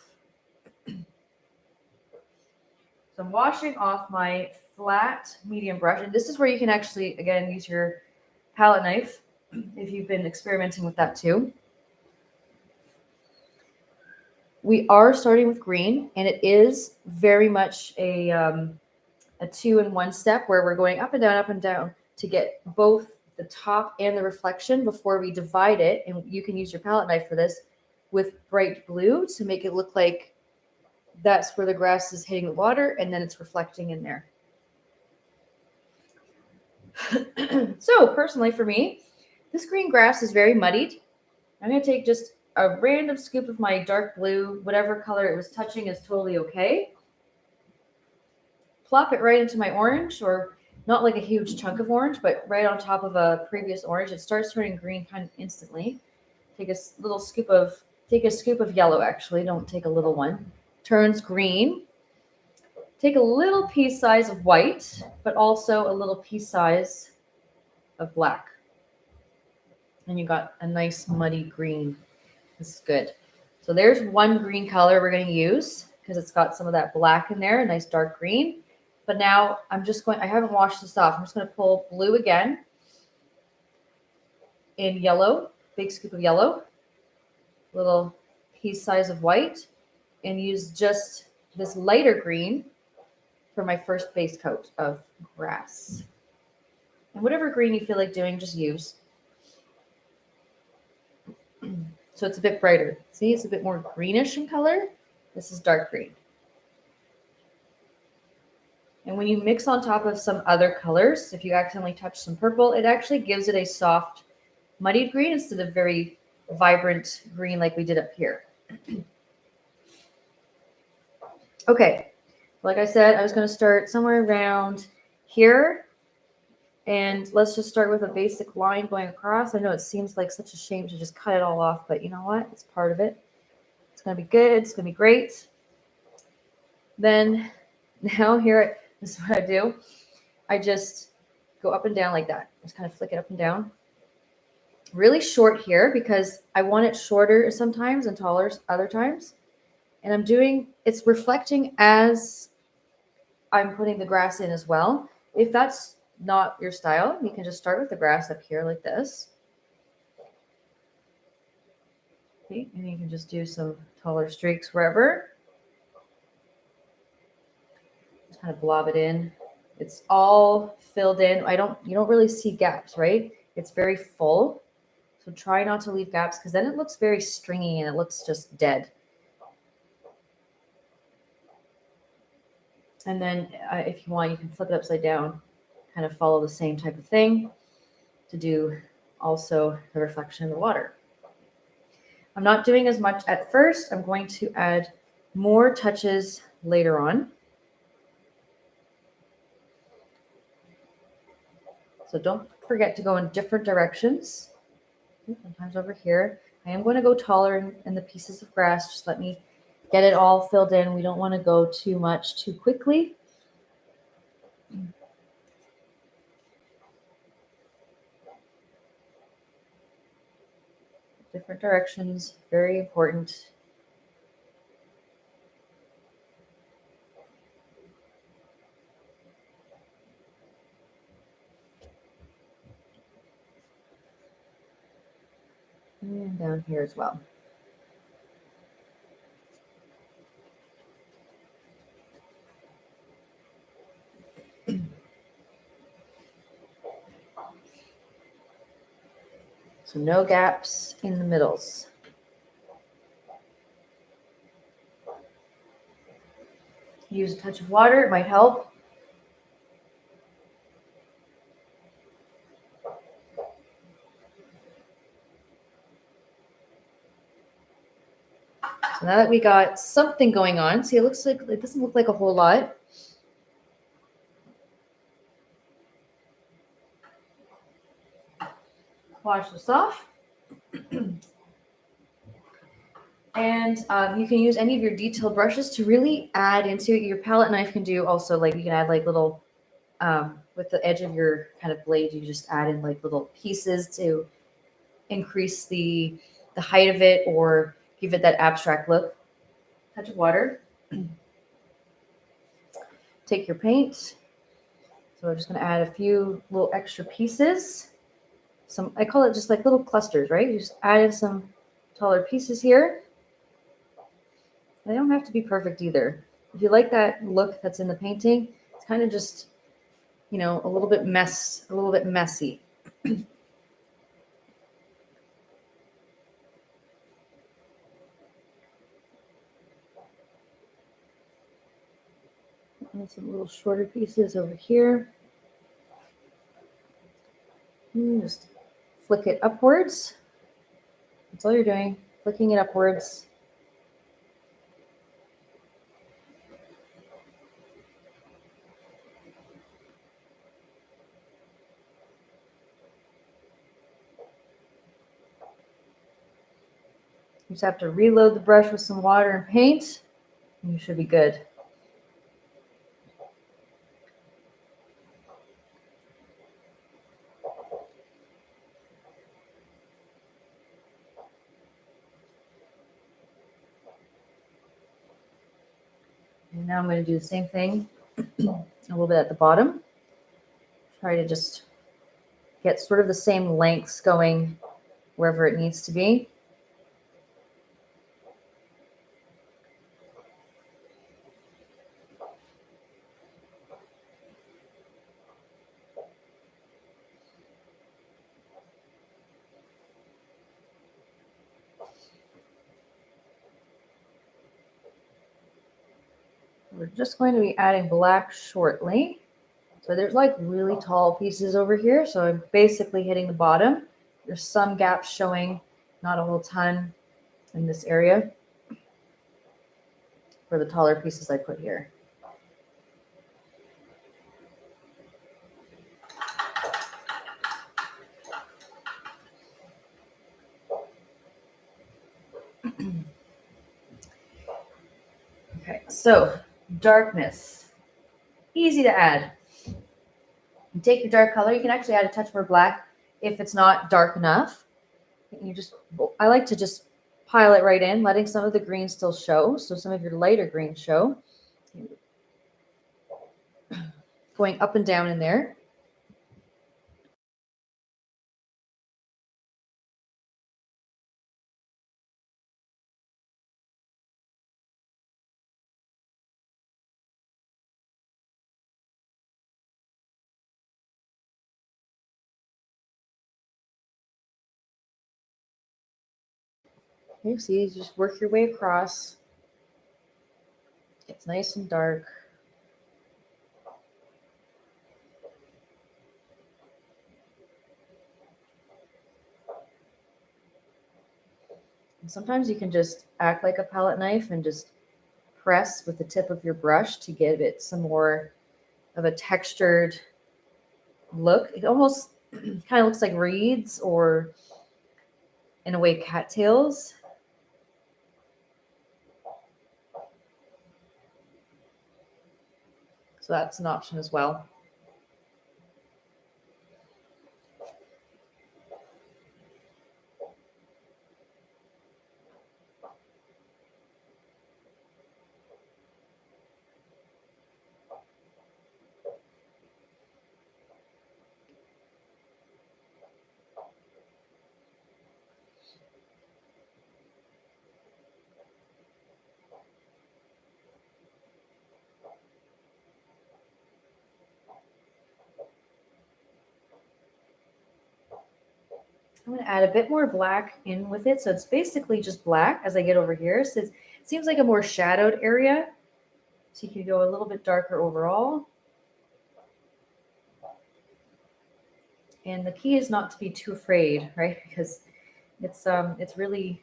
So I'm washing off my flat medium brush, and this is where you can actually, again, use your palette knife if you've been experimenting with that too. We are starting with green, and it is very much a 2-in-1 step where we're going up and down to get both the top and the reflection before we divide it. And you can use your palette knife for this with bright blue to make it look like that's where the grass is hitting the water and then it's reflecting in there. So personally for me, this green grass is very muddied. I'm going to take just a random scoop of my dark blue, whatever color it was touching is totally okay. Plop it right into my orange, or not like a huge chunk of orange, but right on top of a previous orange. It starts turning green kind of instantly. Take a scoop of yellow, actually. Don't take a little one. Turns green. Take a little pea size of white, but also a little pea size of black. And you got a nice muddy green. This is good. So there's one green color we're going to use because it's got some of that black in there, a nice dark green. But now I haven't washed this off. I'm just going to pull blue again in yellow, big scoop of yellow, little piece size of white, and use just this lighter green for my first base coat of grass. And whatever green you feel like doing, just use. So it's a bit brighter. See, it's a bit more greenish in color. This is dark green. And when you mix on top of some other colors, if you accidentally touch some purple, it actually gives it a soft, muddied green instead of very vibrant green like we did up here. Okay, like I said, I was going to start somewhere around here. And let's just start with a basic line going across. I know it seems like such a shame to just cut it all off, but you know what? It's part of it. It's going to be good. It's going to be great. Then now here, this is what I do. I just go up and down like that. Just kind of flick it up and down. Really short here because I want it shorter sometimes and taller other times. And it's reflecting as I'm putting the grass in as well. If that's not your style, you can just start with the grass up here like this. Okay, and you can just do some taller streaks wherever. Just kind of blob it in. It's all filled in. You don't really see gaps, right? It's very full. So try not to leave gaps because then it looks very stringy and it looks just dead. And then if you want, you can flip it upside down, kind of follow the same type of thing to do also the reflection in the water. I'm not doing as much at first. I'm going to add more touches later on. So don't forget to go in different directions. Sometimes over here. I am going to go taller in the pieces of grass. Just let me get it all filled in. We don't want to go too much too quickly. Different directions, very important. And down here as well. So no gaps in the middles. Use a touch of water, it might help. So now that we got something going on, see, it doesn't look like a whole lot. Wash this off. And you can use any of your detail brushes to really add into it. Your palette knife can do also, like, you can add like little, with the edge of your kind of blade, you just add in like little pieces to increase the height of it or give it that abstract look. Touch of water. Take your paint. So we're just going to add a few little extra pieces. I call it just like little clusters, right? You just add in some taller pieces here. They don't have to be perfect either. If you like that look that's in the painting, it's kind of just, a little bit messy. And some little shorter pieces over here. And just flick it upwards. That's all you're doing, flicking it upwards. You just have to reload the brush with some water and paint, and you should be good. And now I'm going to do the same thing a little bit at the bottom. Try to just get sort of the same lengths going wherever it needs to be. We're just going to be adding black shortly. So there's like really tall pieces over here. So I'm basically hitting the bottom. There's some gaps showing, not a whole ton in this area for the taller pieces I put here. Okay, so darkness, easy to add. You take your dark color, you can actually add a touch more black if it's not dark enough. I like to just pile it right in, letting some of the green still show, so some of your lighter green show. Going up and down in there. You see, just work your way across. It's nice and dark. And sometimes you can just act like a palette knife and just press with the tip of your brush to give it some more of a textured look. It almost kind of looks like reeds or, in a way, cattails. So that's an option as well. I'm going to add a bit more black in with it. So it's basically just black as I get over here. So it seems like a more shadowed area. So you can go a little bit darker overall. And the key is not to be too afraid, right? Because it's really,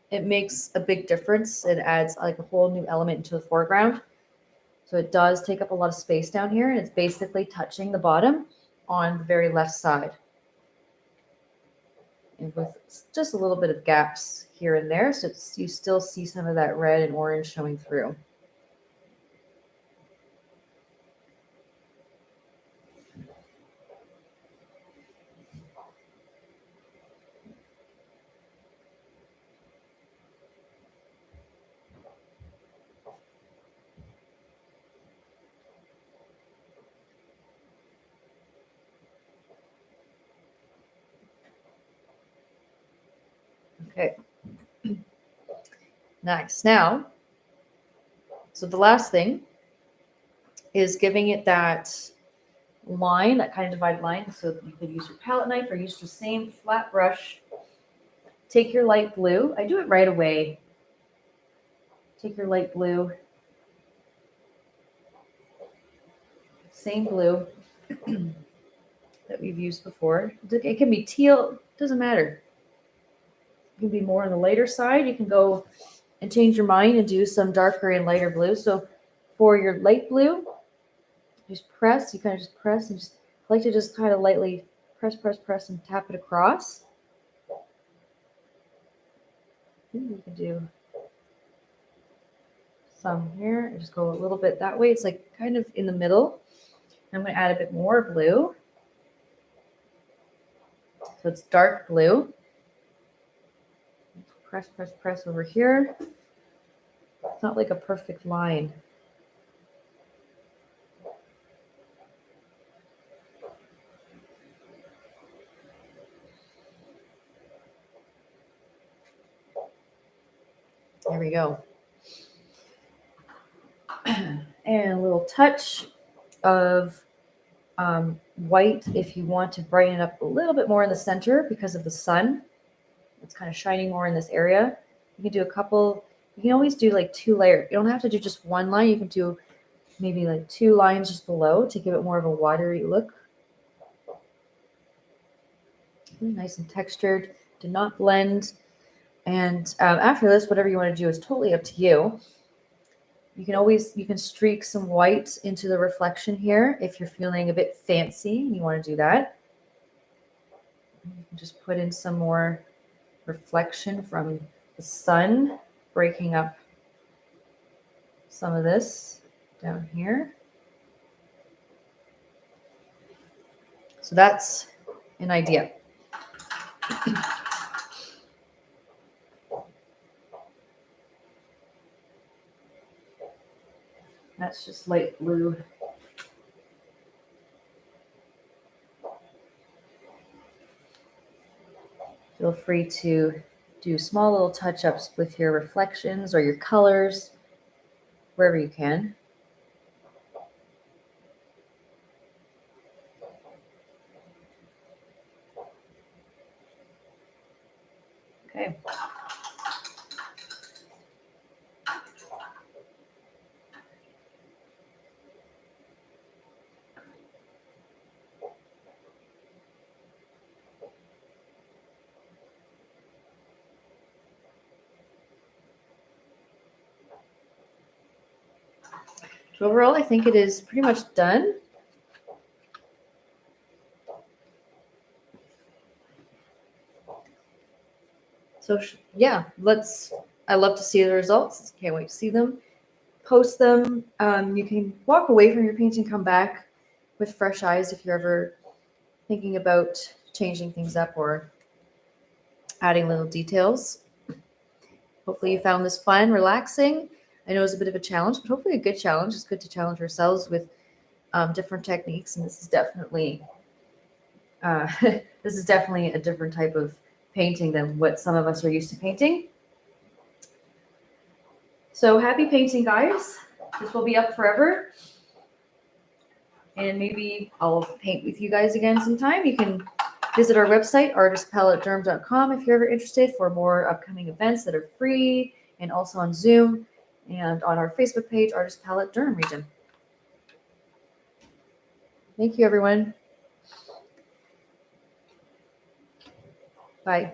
it makes a big difference. It adds like a whole new element into the foreground. So it does take up a lot of space down here, and it's basically touching the bottom on the very left side. And with just a little bit of gaps here and there, so you still see some of that red and orange showing through. Okay. Nice. Now, so the last thing is giving it that line, that kind of divided line. So you could use your palette knife or use the same flat brush. Take your light blue. I do it right away. Take your light blue. Same blue that we've used before. It can be teal. Doesn't matter. It can be more on the lighter side. You can go and change your mind and do some darker and lighter blue. So for your light blue, just press. You kind of just press and just I like to just kind of lightly press, press, press, and tap it across. You can do some here and just go a little bit that way. It's like kind of in the middle. I'm going to add a bit more blue. So it's dark blue. Press, press, press over here. It's not like a perfect line. we go. And a little touch of white if you want to brighten it up a little bit more in the center because of the sun. It's kind of shining more in this area. You can do a couple, you can always do like 2 layers. You don't have to do just one line. You can do maybe like 2 lines just below to give it more of a watery look. Really nice and textured, did not blend. And after this, whatever you want to do is totally up to you. You can streak some white into the reflection here if you're feeling a bit fancy and you want to do that. You can just put in some more reflection from the sun, breaking up some of this down here. So that's an idea. That's just light blue. Feel free to do small little touch-ups with your reflections or your colors, wherever you can. Okay. So overall, I think it is pretty much done. So yeah, I love to see the results. Can't wait to see them. Post them. You can walk away from your painting, come back with fresh eyes if you're ever thinking about changing things up or adding little details. Hopefully you found this fun, relaxing. I know it's a bit of a challenge, but hopefully a good challenge. It's good to challenge ourselves with different techniques, and this is definitely this is definitely a different type of painting than what some of us are used to painting. So happy painting, guys. This will be up forever. And maybe I'll paint with you guys again sometime. You can visit our website, artistpaletedurham.com, if you're ever interested for more upcoming events that are free and also on Zoom and on our Facebook page, Artist Palette Durham Region. Thank you, everyone. Bye.